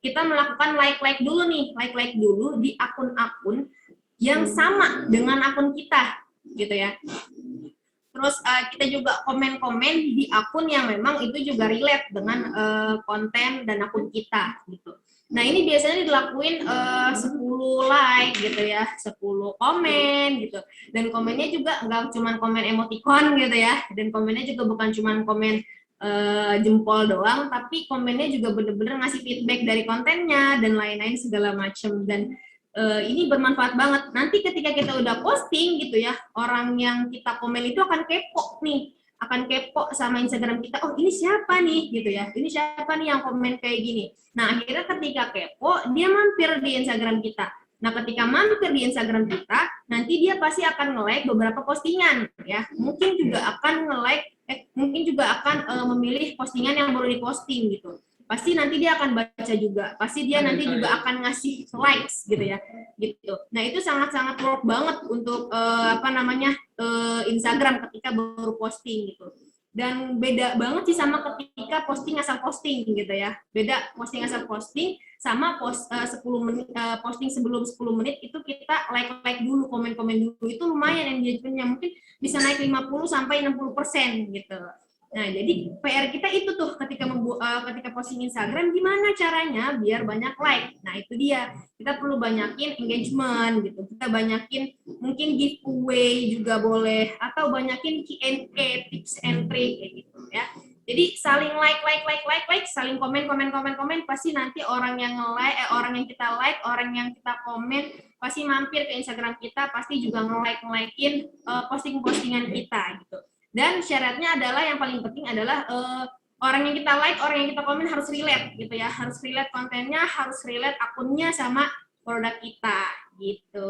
kita melakukan like dulu nih, like dulu di akun-akun yang sama dengan akun kita, gitu ya. Terus kita juga komen-komen di akun yang memang itu juga relate dengan konten dan akun kita, gitu. Nah, ini biasanya dilakuin 10 like gitu ya, 10 komen gitu. Dan komennya juga nggak cuma komen emoticon gitu ya, dan komennya juga bukan cuma komen jempol doang, tapi komennya juga bener-bener ngasih feedback dari kontennya dan lain-lain segala macam. Dan ini bermanfaat banget. Nanti ketika kita udah posting gitu ya, orang yang kita komen itu akan kepo nih, akan kepo sama Instagram kita. Oh, ini siapa nih gitu ya, ini siapa nih yang komen kayak gini. Nah, akhirnya ketika kepo, dia mampir di Instagram kita. Nah, ketika mampir di Instagram kita, nanti dia pasti akan nge-like beberapa postingan ya. Mungkin juga akan mungkin juga akan memilih postingan yang baru diposting gitu. Pasti nanti dia akan baca juga. Pasti dia nanti juga akan ngasih likes gitu ya. Gitu. Nah, itu sangat-sangat work banget untuk Instagram ketika baru posting gitu. Dan beda banget sih sama ketika posting asal posting gitu ya. Beda posting asal posting sama 10 menit posting sebelum 10 menit itu kita like dulu, komen-komen dulu. Itu lumayan engagementnya, mungkin bisa naik 50 sampai 60% gitu. Nah, jadi PR kita itu tuh ketika posting Instagram, gimana caranya biar banyak like. Nah, itu dia. Kita perlu banyakin engagement gitu. Kita banyakin mungkin giveaway juga boleh, atau banyakin Q&A, tips and trick kayak gitu ya. Jadi saling like, saling komen, pasti nanti orang yang orang yang kita like, orang yang kita komen pasti mampir ke Instagram kita, pasti juga nge-like-in posting-postingan kita gitu. Dan syaratnya adalah, yang paling penting adalah orang yang kita like, orang yang kita komen harus relate gitu ya, harus relate kontennya, harus relate akunnya sama produk kita gitu.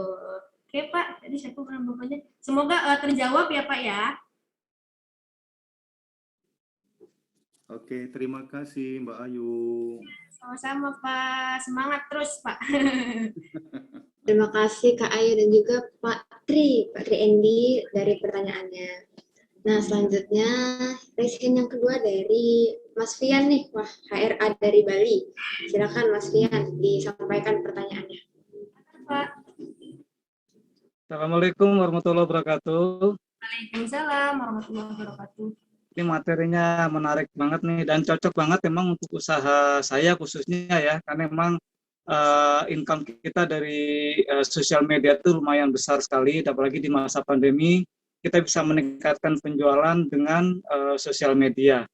Oke Pak, tadi saya kurang bapaknya. Semoga terjawab ya Pak ya. Oke, terima kasih Mbak Ayu. Sama-sama Pak, semangat terus Pak. Terima kasih Kak Ayu dan juga Pak Tri Endi dari pertanyaannya. Nah, selanjutnya raise-hand yang kedua dari Mas Fian nih. Wah, HRA dari Bali. Silakan Mas Fian disampaikan pertanyaannya. Pak. Assalamualaikum warahmatullahi wabarakatuh. Waalaikumsalam warahmatullahi wabarakatuh. Ini materinya menarik banget nih dan cocok banget memang untuk usaha saya khususnya ya, karena memang income kita dari sosial media itu lumayan besar sekali, apalagi di masa pandemi kita bisa meningkatkan penjualan dengan sosial media.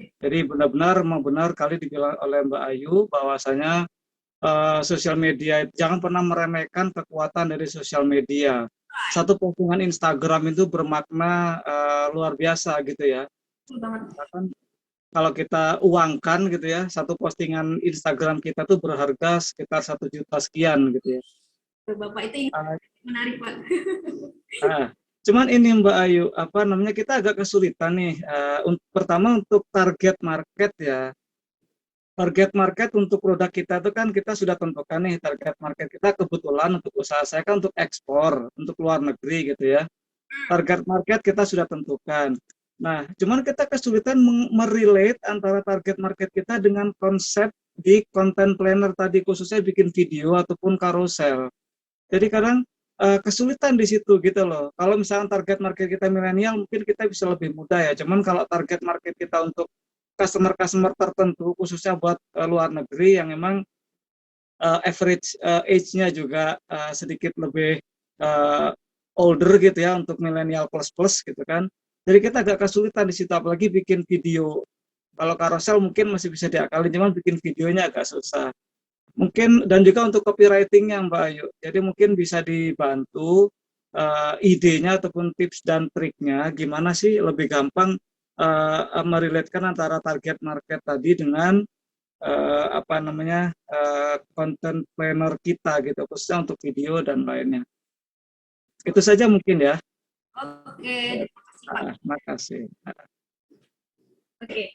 Jadi benar-benar kali dibilang oleh Mbak Ayu bahwasanya sosial media, jangan pernah meremehkan kekuatan dari sosial media. Satu postingan Instagram itu bermakna luar biasa gitu ya. Bahkan kalau kita uangkan gitu ya, satu postingan Instagram kita tuh berharga sekitar 1 juta sekian gitu ya. Bapak itu menarik Pak. Cuman ini Mbak Ayu, kita agak kesulitan nih. Pertama untuk target market ya. Target market untuk produk kita itu kan kita sudah tentukan nih, target market kita kebetulan untuk usaha saya kan untuk ekspor, untuk luar negeri gitu ya. Target market kita sudah tentukan. Nah, cuman kita kesulitan merelate antara target market kita dengan konsep di content planner tadi, khususnya bikin video ataupun carousel. Jadi kadang kesulitan di situ gitu loh. Kalau misalnya target market kita milenial, mungkin kita bisa lebih mudah ya. Cuman kalau target market kita untuk customer tertentu, khususnya buat luar negeri yang memang average age-nya juga sedikit lebih older gitu ya, untuk milenial plus gitu kan. Jadi kita agak kesulitan di situ, apalagi bikin video. Kalau carousel mungkin masih bisa diakali, cuman bikin videonya agak susah. Mungkin dan juga untuk copywriting-nya Mbak Ayu. Jadi mungkin bisa dibantu idenya ataupun tips dan triknya gimana sih lebih gampang merelatekan antara target market tadi dengan content planner kita gitu, khususnya untuk video dan lainnya. Itu saja mungkin ya. Oke, terima kasih. Oke.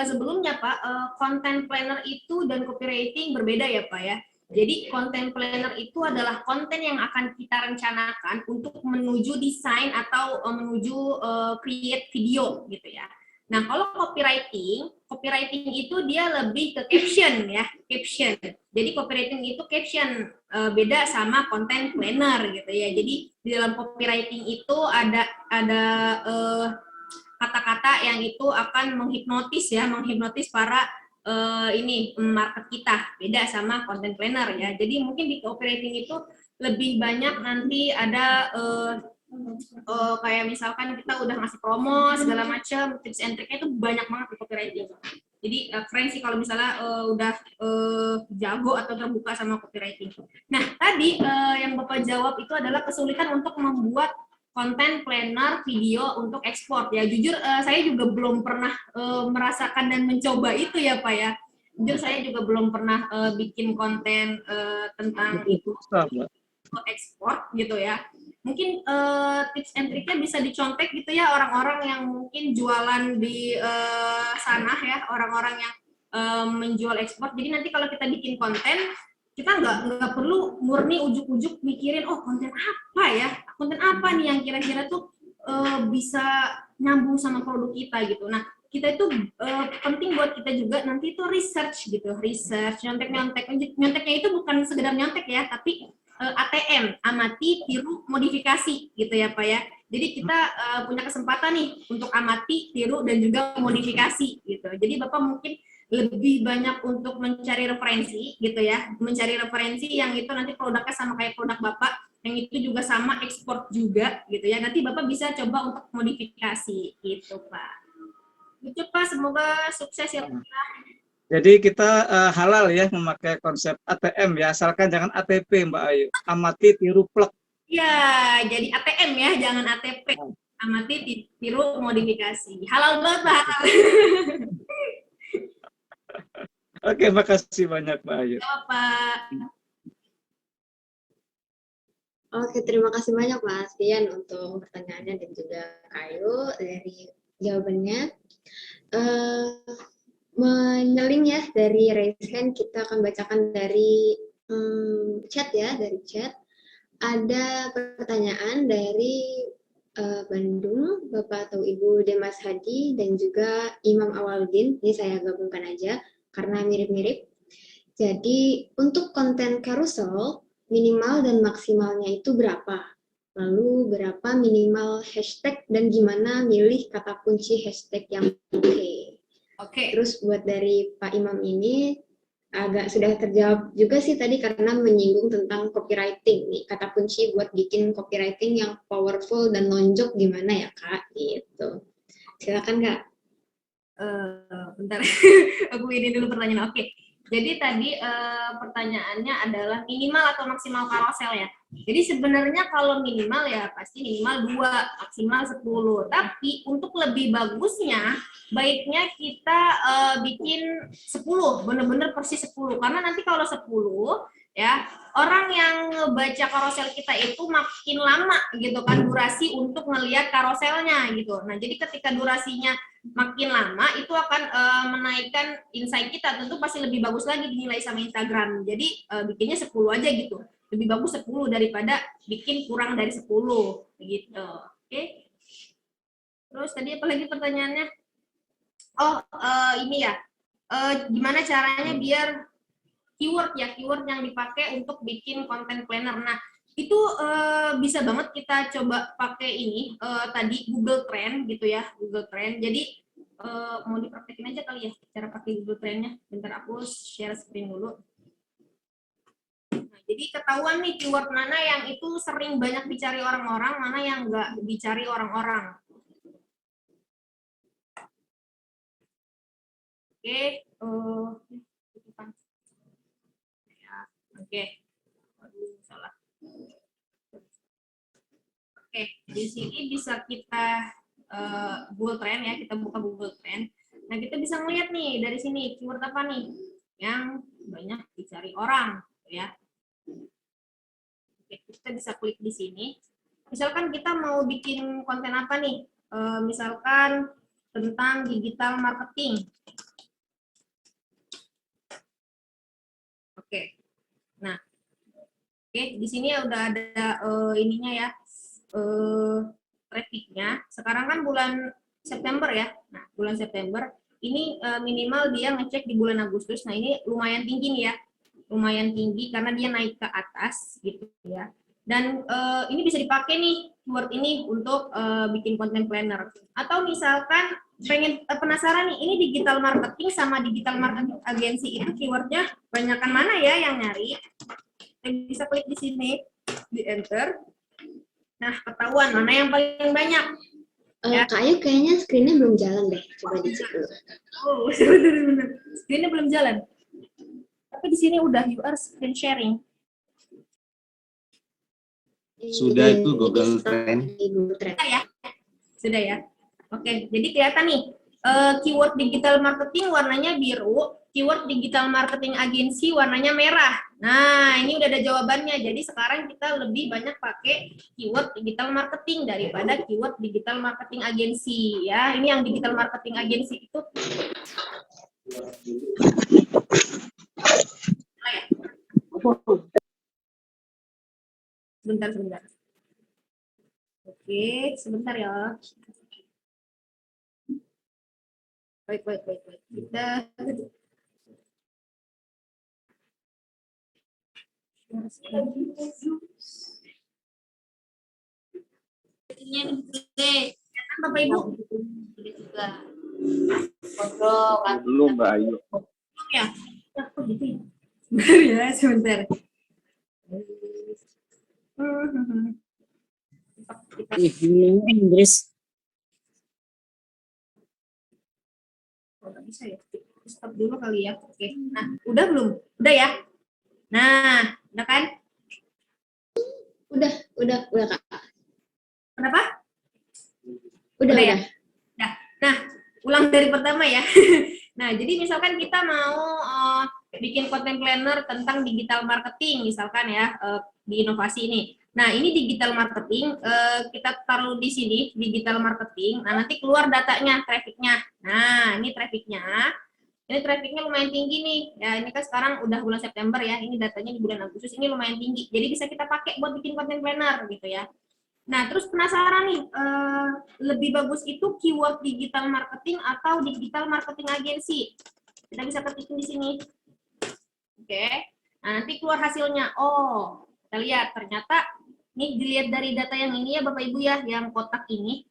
Sebelumnya Pak, content planner itu dan copywriting berbeda ya Pak ya. Jadi content planner itu adalah konten yang akan kita rencanakan untuk menuju desain atau menuju create video gitu ya. Nah, kalau copywriting itu dia lebih ke caption ya, caption. Jadi copywriting itu caption, beda sama content planner gitu ya. Jadi di dalam copywriting itu ada kata-kata yang itu akan menghipnotis para market kita. Beda sama content planner ya. Jadi mungkin di copywriting itu lebih banyak nanti ada kayak misalkan kita udah ngasih promo segala macam, tips and triknya itu banyak banget di copywriting. Jadi keren sih kalau misalnya udah jago atau terbuka sama copywriting. Nah tadi yang Bapak jawab itu adalah kesulitan untuk membuat konten planner video untuk ekspor ya. Jujur saya juga belum pernah merasakan dan mencoba itu ya Pak ya. Jujur saya juga belum pernah bikin konten tentang itu ekspor gitu ya. Mungkin tips and triknya bisa dicontek gitu ya orang-orang yang mungkin jualan di sana ya, orang-orang yang menjual ekspor. Jadi nanti kalau kita bikin konten, kita nggak perlu murni ujuk-ujuk mikirin konten apa nih yang kira-kira tuh bisa nyambung sama produk kita gitu. Nah kita itu penting buat kita juga nanti itu research nyonteknya itu bukan sekedar nyontek ya, tapi ATM, amati, tiru, modifikasi gitu ya Pak ya. Jadi kita punya kesempatan nih untuk amati, tiru, dan juga modifikasi gitu. Jadi Bapak mungkin lebih banyak untuk mencari referensi gitu ya, mencari referensi yang itu nanti produknya sama kayak produk Bapak, yang itu juga sama ekspor juga gitu ya. Nanti Bapak bisa coba untuk modifikasi gitu Pak. Gitu Pak, semoga sukses ya Pak. Jadi kita halal ya memakai konsep ATM ya, asalkan jangan ATP Mbak Ayu. Amati, tiru, plek. Ya, jadi ATM ya, jangan ATP. Amati, tiru, modifikasi. Halal banget Pak. Oke, makasih banyak Mbak Ayu. Ya Pak. Oke, terima kasih banyak Mas Pian untuk pertanyaannya dan juga Ayu dari jawabannya. Menyeling ya dari raise hand, kita akan bacakan dari chat ya, dari chat. Ada pertanyaan dari Bandung, Bapak atau Ibu Demas Hadi dan juga Imam Awaludin. Ini saya gabungkan aja karena mirip-mirip. Jadi untuk konten carousel minimal dan maksimalnya itu berapa? Lalu berapa minimal hashtag dan gimana milih kata kunci hashtag yang oke? Oke. Terus buat dari Pak Imam ini agak sudah terjawab juga sih tadi karena menyinggung tentang copywriting nih, kata kunci buat bikin copywriting yang powerful dan nonjok gimana ya Kak gitu. Silakan Kak. Bentar, aku ini dulu pertanyaan. Oke. Jadi tadi pertanyaannya adalah minimal atau maksimal carousel ya. Jadi sebenarnya kalau minimal ya pasti minimal 2, maksimal 10. Tapi untuk lebih bagusnya, baiknya kita bikin 10, bener-bener persis 10. Karena nanti kalau 10, ya orang yang baca carousel kita itu makin lama gitu kan durasi untuk ngelihat carouselnya gitu. Nah jadi ketika durasinya makin lama itu akan menaikkan insight kita, tentu pasti lebih bagus lagi dinilai sama Instagram. Jadi bikinnya 10 aja gitu. Lebih bagus 10 daripada bikin kurang dari 10 gitu. Oke. Terus tadi apa lagi pertanyaannya? Ini ya. Gimana caranya biar keyword yang dipakai untuk bikin content planner. Nah, itu bisa banget kita coba pakai ini tadi Google Trend gitu ya, Google Trend. Jadi mau dipraktekin aja kali ya cara pakai Google Trend-nya. Bentar aku share screen dulu. Nah, jadi ketahuan nih keyword mana yang itu sering banyak dicari orang-orang, mana yang nggak dicari orang-orang. Oke, Oke, salah. Oke, di sini bisa kita Google Trend ya, kita buka Google Trend. Nah, kita bisa melihat nih dari sini keyword apa nih yang banyak dicari orang, ya. Oke, kita bisa klik di sini. Misalkan kita mau bikin konten apa nih? Misalkan tentang digital marketing. Oke. Nah, oke, di sini udah ada ininya ya, trafficnya. Sekarang kan bulan September ya. Nah, bulan September ini minimal dia ngecek di bulan Agustus. Nah, ini lumayan tinggi nih ya, lumayan tinggi karena dia naik ke atas gitu ya. Dan ini bisa dipakai nih keyword ini untuk bikin content planner. Atau misalkan pengen penasaran nih, ini digital marketing sama digital marketing agency itu keywordnya banyakan mana ya yang nyari? Kita bisa klik di sini, di enter. Nah, ketahuan mana yang paling banyak. Kak Ayu kayaknya screen-nya belum jalan deh. Coba dicek dulu. Oh, sebentar. Screen-nya belum jalan. Tapi di sini udah you are screen sharing. Sudah itu Google Trend. Sudah ya? Sudah ya? Oke, jadi kelihatan nih, keyword digital marketing warnanya biru, keyword digital marketing agency warnanya merah. Nah, ini udah ada jawabannya. Jadi sekarang kita lebih banyak pakai keyword digital marketing daripada keyword digital marketing agency. Ya, ini yang digital marketing agency itu. Sebentar. Oke, sebentar ya. Baik. Kita Bapak Ibu juga Belum Mbak Ayu. ya. Sebentar ya, sebentar. Inggris. Oh, nggak bisa ya. Stop dulu kali ya. Oke. Nah, udah belum? Udah ya? Nah, udah kan? Udah Kak. Kenapa? Udah. Ya? Nah, ulang dari pertama ya. Nah, jadi misalkan kita mau bikin content planner tentang digital marketing, misalkan ya, di inovasi ini. Nah, ini digital marketing, kita taruh di sini, digital marketing. Nah, nanti keluar datanya, trafficnya. Nah, ini trafficnya. Ini trafficnya lumayan tinggi nih. Ya, ini kan sekarang udah bulan September ya. Ini datanya di bulan Agustus, ini lumayan tinggi. Jadi bisa kita pakai buat bikin content planner gitu ya. Nah, terus penasaran nih, lebih bagus itu keyword digital marketing atau digital marketing agency? Kita bisa ketikin di sini. Oke. Nah, nanti keluar hasilnya. Oh, kita lihat ternyata nih dilihat dari data yang ini ya Bapak Ibu ya, yang kotak ini,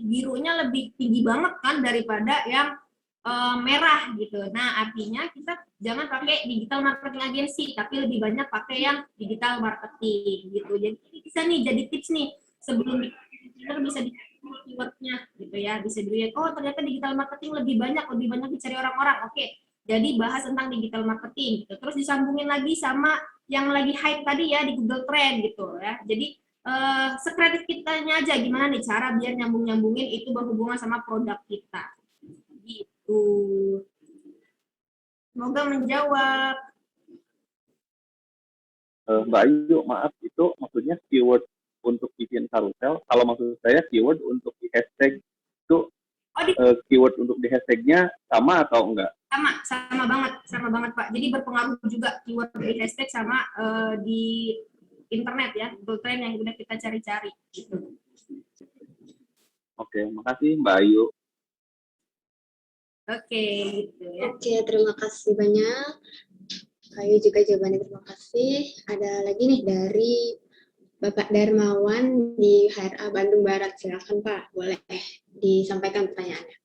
birunya lebih tinggi banget kan daripada yang merah gitu. Nah, artinya kita jangan pakai digital marketing agency, tapi lebih banyak pakai yang digital marketing gitu. Jadi bisa nih jadi tips nih sebelum kita bisa dicari keywordnya gitu ya, bisa dilihat oh ternyata digital marketing lebih banyak dicari orang-orang. Oke, jadi bahas tentang digital marketing gitu. Terus disambungin lagi sama yang lagi hype tadi ya di Google Trend gitu ya. Jadi sekreatif kitanya aja gimana nih cara biar nyambungin itu berhubungan sama produk kita. Semoga menjawab. Mbak Ayu, maaf, itu maksudnya keyword untuk bikin karusel. Kalau maksud saya keyword untuk di hashtag itu keyword untuk di hashtagnya sama atau enggak? Sama banget Pak. Jadi berpengaruh juga keyword di hashtag sama di internet ya, Google Trend yang udah kita cari-cari. Gitu. Oke, makasih Mbak Ayu. Oke, gitu ya. Oke, terima kasih banyak. Ayu juga jawabannya terima kasih. Ada lagi nih dari Bapak Darmawan di HRA Bandung Barat. Silakan Pak, boleh disampaikan pertanyaannya.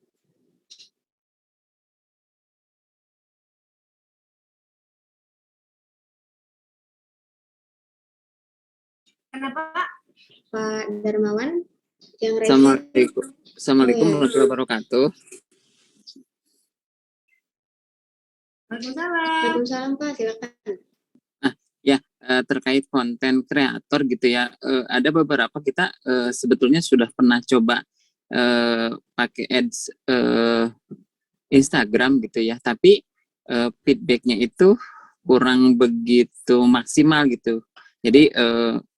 Kenapa Pak? Pak Darmawan yang Assalamualaikum warahmatullahi wabarakatuh. Waalaikumsalam Pak, silakan. Terkait konten kreator gitu ya, ada beberapa kita sebetulnya sudah pernah coba pakai ads Instagram gitu ya, tapi feedbacknya itu kurang begitu maksimal gitu. Jadi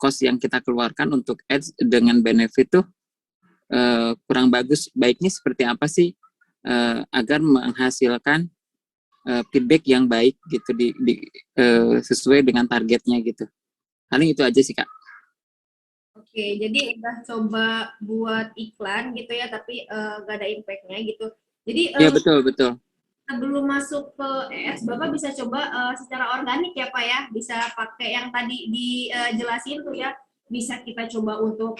cost yang kita keluarkan untuk ads dengan benefit tuh kurang bagus. Baiknya seperti apa sih agar menghasilkan feedback yang baik gitu sesuai dengan targetnya gitu. Paling itu aja sih Kak. Oke, jadi udah coba buat iklan gitu ya, tapi nggak ada impact-nya gitu. Jadi Iya betul. sebelum masuk ke ES, Bapak bisa coba secara organik ya Pak ya, bisa pakai yang tadi dijelasin tuh ya, bisa kita coba untuk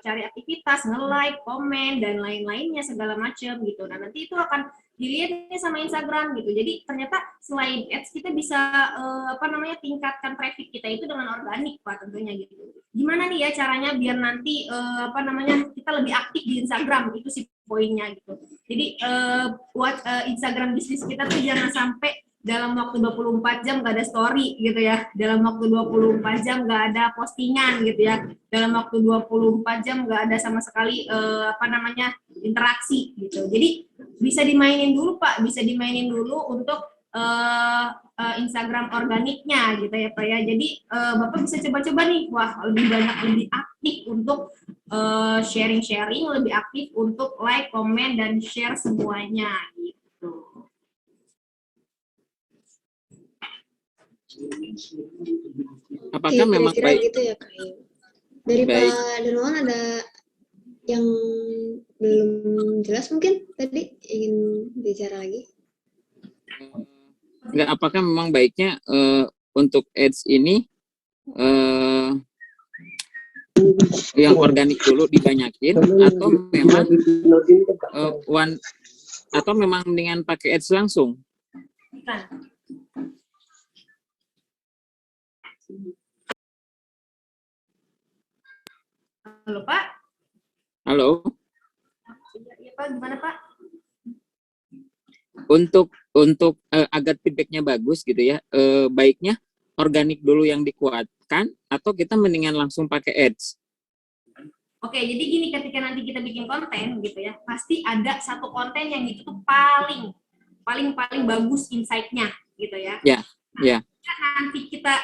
cari aktivitas, nge-like, komen, dan lain-lainnya segala macam gitu. Nah nanti itu akan dilihat sama Instagram gitu. Jadi ternyata selain ads kita bisa tingkatkan traffic kita itu dengan organik Pak tentunya gitu. Gimana nih ya caranya biar nanti kita lebih aktif di Instagram, itu sih poinnya gitu. Jadi buat Instagram bisnis kita tuh jangan sampai dalam waktu 24 jam nggak ada story gitu ya, dalam waktu 24 jam nggak ada postingan gitu ya, dalam waktu 24 jam nggak ada sama sekali interaksi gitu. Jadi bisa dimainin dulu Pak, bisa dimainin dulu untuk Instagram organiknya gitu ya Pak ya. Jadi Bapak bisa coba-coba nih, wah lebih banyak, lebih aktif untuk sharing-sharing, lebih aktif untuk like, komen, dan share semuanya gitu. Apakah memang kira-kira baik gitu ya Kak? Dari baik. Pak Darmawan ada yang belum jelas mungkin tadi ingin bicara lagi? Enggak, apakah memang baiknya untuk ads ini yang organik dulu dibanyakin, atau memang atau memang mendingan pakai ads langsung? Halo Pak. Halo. Iya Pak, gimana Pak? Untuk agar feedbacknya bagus gitu ya, baiknya organik dulu yang dikuatkan atau kita mendingan langsung pakai ads? Oke, jadi gini, ketika nanti kita bikin konten gitu ya, pasti ada satu konten yang itu tuh paling bagus insight-nya gitu ya. Ya. Nanti kita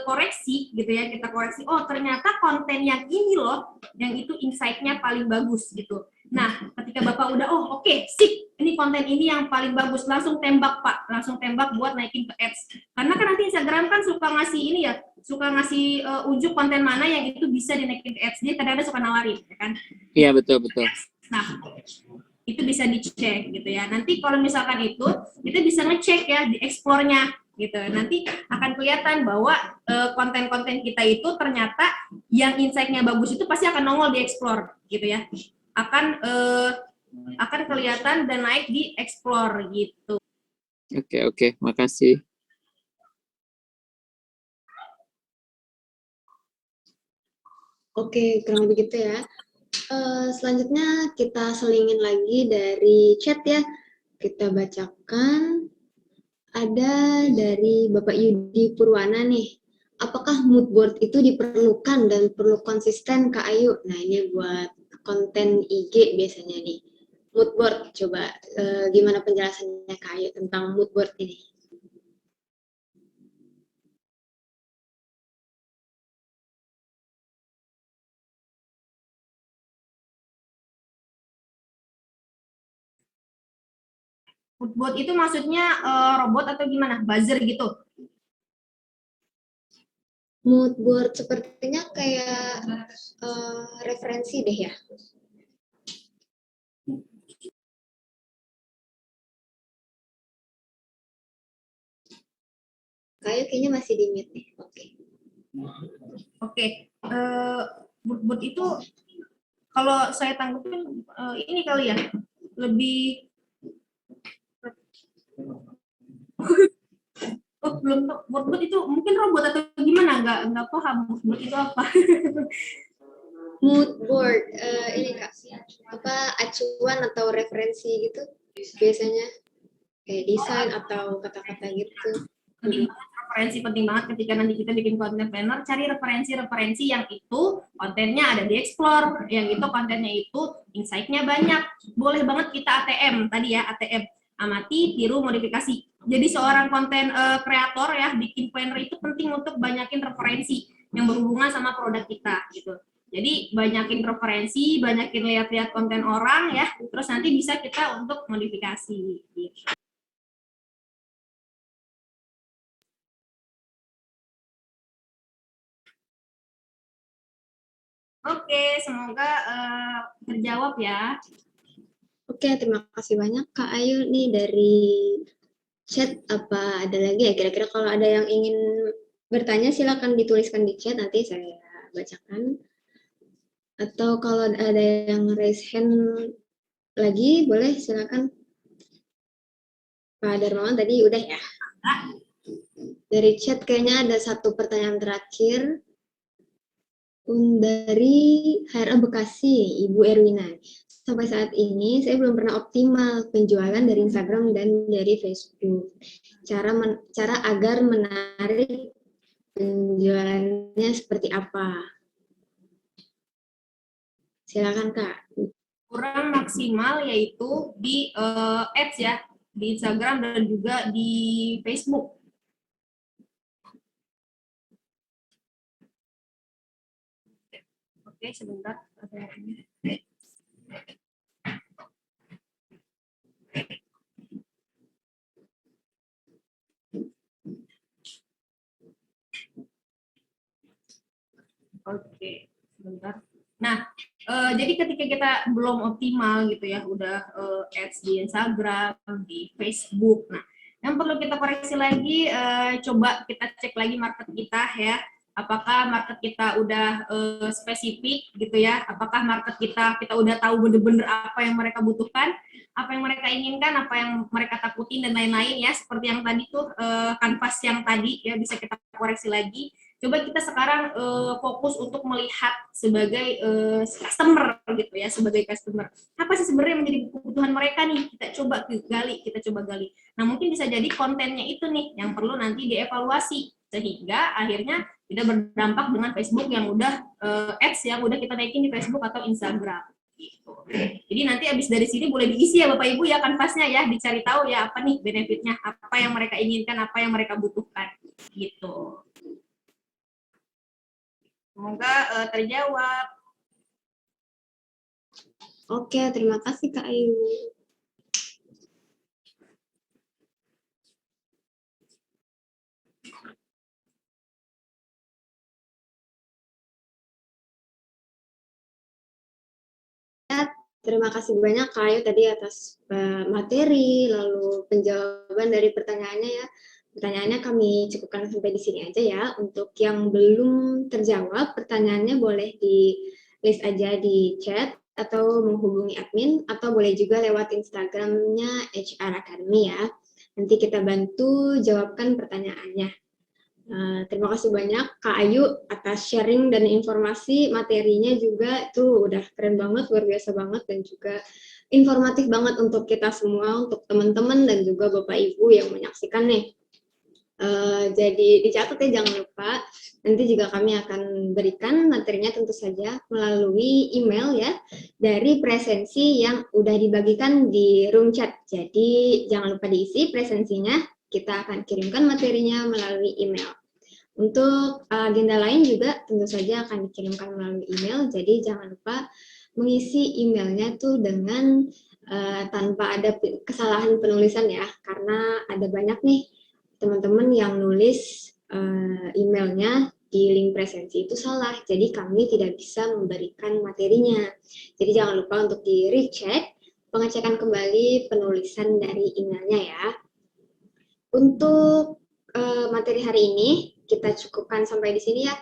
koreksi gitu ya, kita koreksi, oh ternyata konten yang ini loh, yang itu insight-nya paling bagus gitu. Nah, ketika Bapak udah, oh oke, sip, ini konten ini yang paling bagus, langsung tembak Pak, langsung tembak buat naikin ke ads. Karena kan nanti Instagram kan suka ngasih ini ya, suka ngasih ujuk konten mana yang itu bisa dinaikin ke ads, dia kadang-kadang suka nawarin, ya kan? Iya, betul. Nah, itu bisa dicek gitu ya. Nanti kalau misalkan itu, kita bisa ngecek ya di explore-nya gitu. Nanti akan kelihatan bahwa konten-konten kita itu ternyata yang insight-nya bagus itu pasti akan nongol di explore gitu ya. Akan kelihatan dan naik di explore gitu. Oke, makasih. Oke, kurang lebih gitu ya. Selanjutnya kita selingin lagi dari chat ya. Kita bacakan. Ada dari Bapak Yudi Purwana nih. Apakah mood board itu diperlukan dan perlu konsisten Kak Ayu? Nah ini buat konten IG biasanya nih. Mood board, coba gimana penjelasannya Kak Ayu tentang mood board ini? Bot itu maksudnya robot atau gimana? Buzzer gitu? Mood board sepertinya kayak referensi deh ya. Kayaknya masih di mute nih. Oke. Mood itu kalau saya tanggapin ini kali ya, lebih belum bot itu mungkin robot atau gimana, nggak paham bot itu apa. Mood board ini Kak, apa acuan atau referensi gitu biasanya kayak desain atau kata-kata gitu. Referensi penting banget ketika nanti kita bikin konten planner, cari referensi yang itu kontennya ada di explore, yang itu kontennya itu insight-nya banyak. Boleh banget kita ATM tadi ya, ATM, amati, tiru, modifikasi. Jadi seorang konten kreator ya, bikin planner itu penting untuk banyakin referensi yang berhubungan sama produk kita gitu. Jadi banyakin referensi, banyakin lihat-lihat konten orang ya, terus nanti bisa kita untuk modifikasi gitu. Oke, semoga terjawab ya. Oke, terima kasih banyak Kak Ayu nih dari chat. Apa ada lagi ya kira-kira? Kalau ada yang ingin bertanya silakan dituliskan di chat, nanti saya bacakan. Atau kalau ada yang raise hand lagi boleh silakan. Pak Darmawan tadi udah ya. Dari chat kayaknya ada satu pertanyaan terakhir dari HRA Bekasi, Ibu Erwina. Sampai saat ini saya belum pernah optimal penjualan dari Instagram dan dari Facebook. Cara agar menarik penjualannya seperti apa? Silakan Kak. Kurang maksimal yaitu di ads ya, di Instagram dan juga di Facebook. Oke, sebentar. Oke, sebentar. Nah, jadi ketika kita belum optimal gitu ya, udah ads di Instagram, di Facebook. Nah, yang perlu kita koreksi lagi, coba kita cek lagi market kita ya. Apakah market kita udah spesifik gitu ya? Apakah market kita udah tahu bener-bener apa yang mereka butuhkan, apa yang mereka inginkan, apa yang mereka takutin dan lain-lain ya. Seperti yang tadi tuh kanvas yang tadi ya, bisa kita koreksi lagi. Coba kita sekarang fokus untuk melihat sebagai customer gitu ya, sebagai customer. Apa sih sebenarnya yang menjadi kebutuhan mereka nih? Kita coba gali. Nah, mungkin bisa jadi kontennya itu nih yang perlu nanti dievaluasi sehingga akhirnya tidak berdampak dengan Facebook yang udah ads yang udah kita naikin di Facebook atau Instagram. Gitu. Jadi nanti habis dari sini boleh diisi ya Bapak Ibu ya kanvasnya ya, dicari tahu ya apa nih benefitnya, apa yang mereka inginkan, apa yang mereka butuhkan gitu. Semoga terjawab. Oke, terima kasih Kak Ayu. Terima kasih banyak Kak Ayu tadi atas materi, lalu penjawaban dari pertanyaannya ya. Pertanyaannya kami cukupkan sampai di sini aja ya. Untuk yang belum terjawab, pertanyaannya boleh di list aja di chat atau menghubungi admin, atau boleh juga lewat Instagramnya HR Academy ya. Nanti kita bantu jawabkan pertanyaannya. Terima kasih banyak Kak Ayu atas sharing dan informasi materinya juga itu udah keren banget, luar biasa banget dan juga informatif banget untuk kita semua, untuk teman-teman dan juga Bapak Ibu yang menyaksikan nih. Jadi dicatat ya, jangan lupa nanti juga kami akan berikan materinya tentu saja melalui email ya dari presensi yang udah dibagikan di room chat. Jadi jangan lupa diisi presensinya, kita akan kirimkan materinya melalui email. Untuk agenda lain juga tentu saja akan dikirimkan melalui email, jadi jangan lupa mengisi emailnya tuh dengan tanpa ada kesalahan penulisan ya, karena ada banyak nih teman-teman yang nulis emailnya di link presensi itu salah, jadi kami tidak bisa memberikan materinya. Jadi jangan lupa untuk di recheck, pengecekan kembali penulisan dari emailnya ya. Untuk materi hari ini kita cukupkan sampai di sini ya,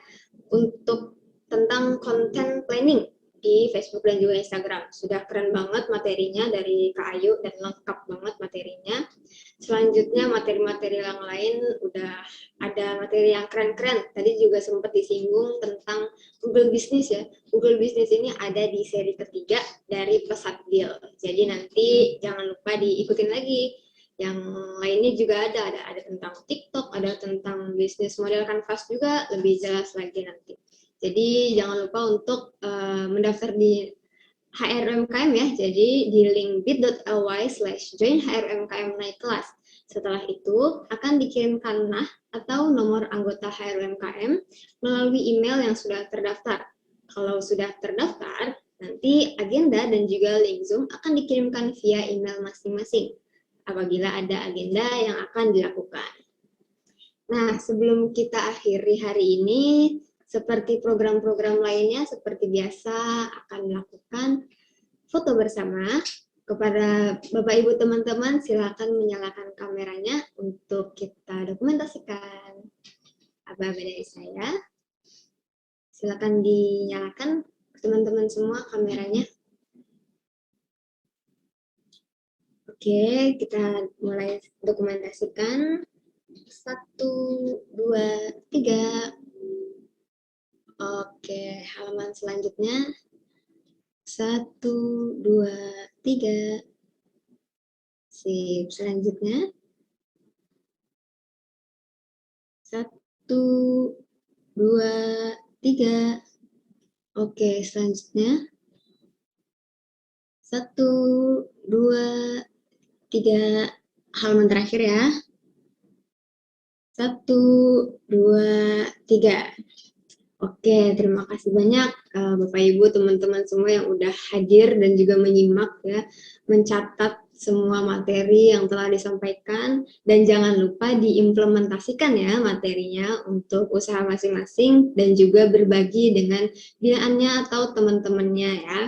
untuk tentang content planning di Facebook dan juga Instagram. Sudah keren banget materinya dari Kak Ayu dan lengkap banget materinya. Selanjutnya materi-materi yang lain udah ada materi yang keren-keren. Tadi juga sempat disinggung tentang Google Business ya. Google Business ini ada di seri ketiga dari Pesat Deal. Jadi nanti jangan lupa diikutin lagi. Yang lainnya juga ada tentang TikTok, ada tentang bisnis model Canvas juga, lebih jelas lagi nanti. Jadi jangan lupa untuk mendaftar di HRUMKM ya, jadi di link bit.ly/join HRUMKM naik kelas. Setelah itu akan dikirimkan NAH atau nomor anggota HRUMKM melalui email yang sudah terdaftar. Kalau sudah terdaftar, nanti agenda dan juga link Zoom akan dikirimkan via email masing-masing apabila ada agenda yang akan dilakukan. Nah, sebelum kita akhiri hari ini, seperti program-program lainnya, seperti biasa akan melakukan foto bersama. Kepada Bapak Ibu teman-teman, silakan menyalakan kameranya untuk kita dokumentasikan aba-aba dari saya. Silakan dinyalakan teman-teman semua kameranya. Oke, kita mulai dokumentasikan. 1, 2, 3. Oke, halaman selanjutnya. 1, 2, 3. Sip, selanjutnya. 1, 2, 3. Oke, selanjutnya. 1, 2, 3. Halaman terakhir ya. 1, 2, 3. Oke, terima kasih banyak Bapak Ibu, teman-teman semua yang udah hadir dan juga menyimak ya, mencatat semua materi yang telah disampaikan, dan jangan lupa diimplementasikan ya materinya untuk usaha masing-masing dan juga berbagi dengan binaannya atau teman-temannya ya.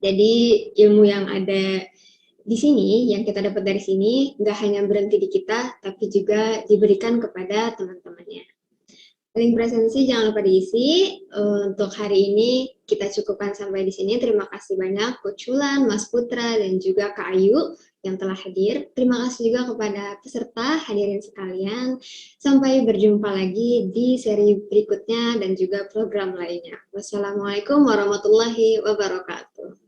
Jadi ilmu yang ada di sini, yang kita dapat dari sini, nggak hanya berhenti di kita, tapi juga diberikan kepada teman-temannya. Link presensi jangan lupa diisi. Untuk hari ini kita cukupkan sampai di sini. Terima kasih banyak Coach Wulan, Mas Putra, dan juga Kak Ayu yang telah hadir. Terima kasih juga kepada peserta hadirin sekalian. Sampai berjumpa lagi di seri berikutnya dan juga program lainnya. Wassalamualaikum warahmatullahi wabarakatuh.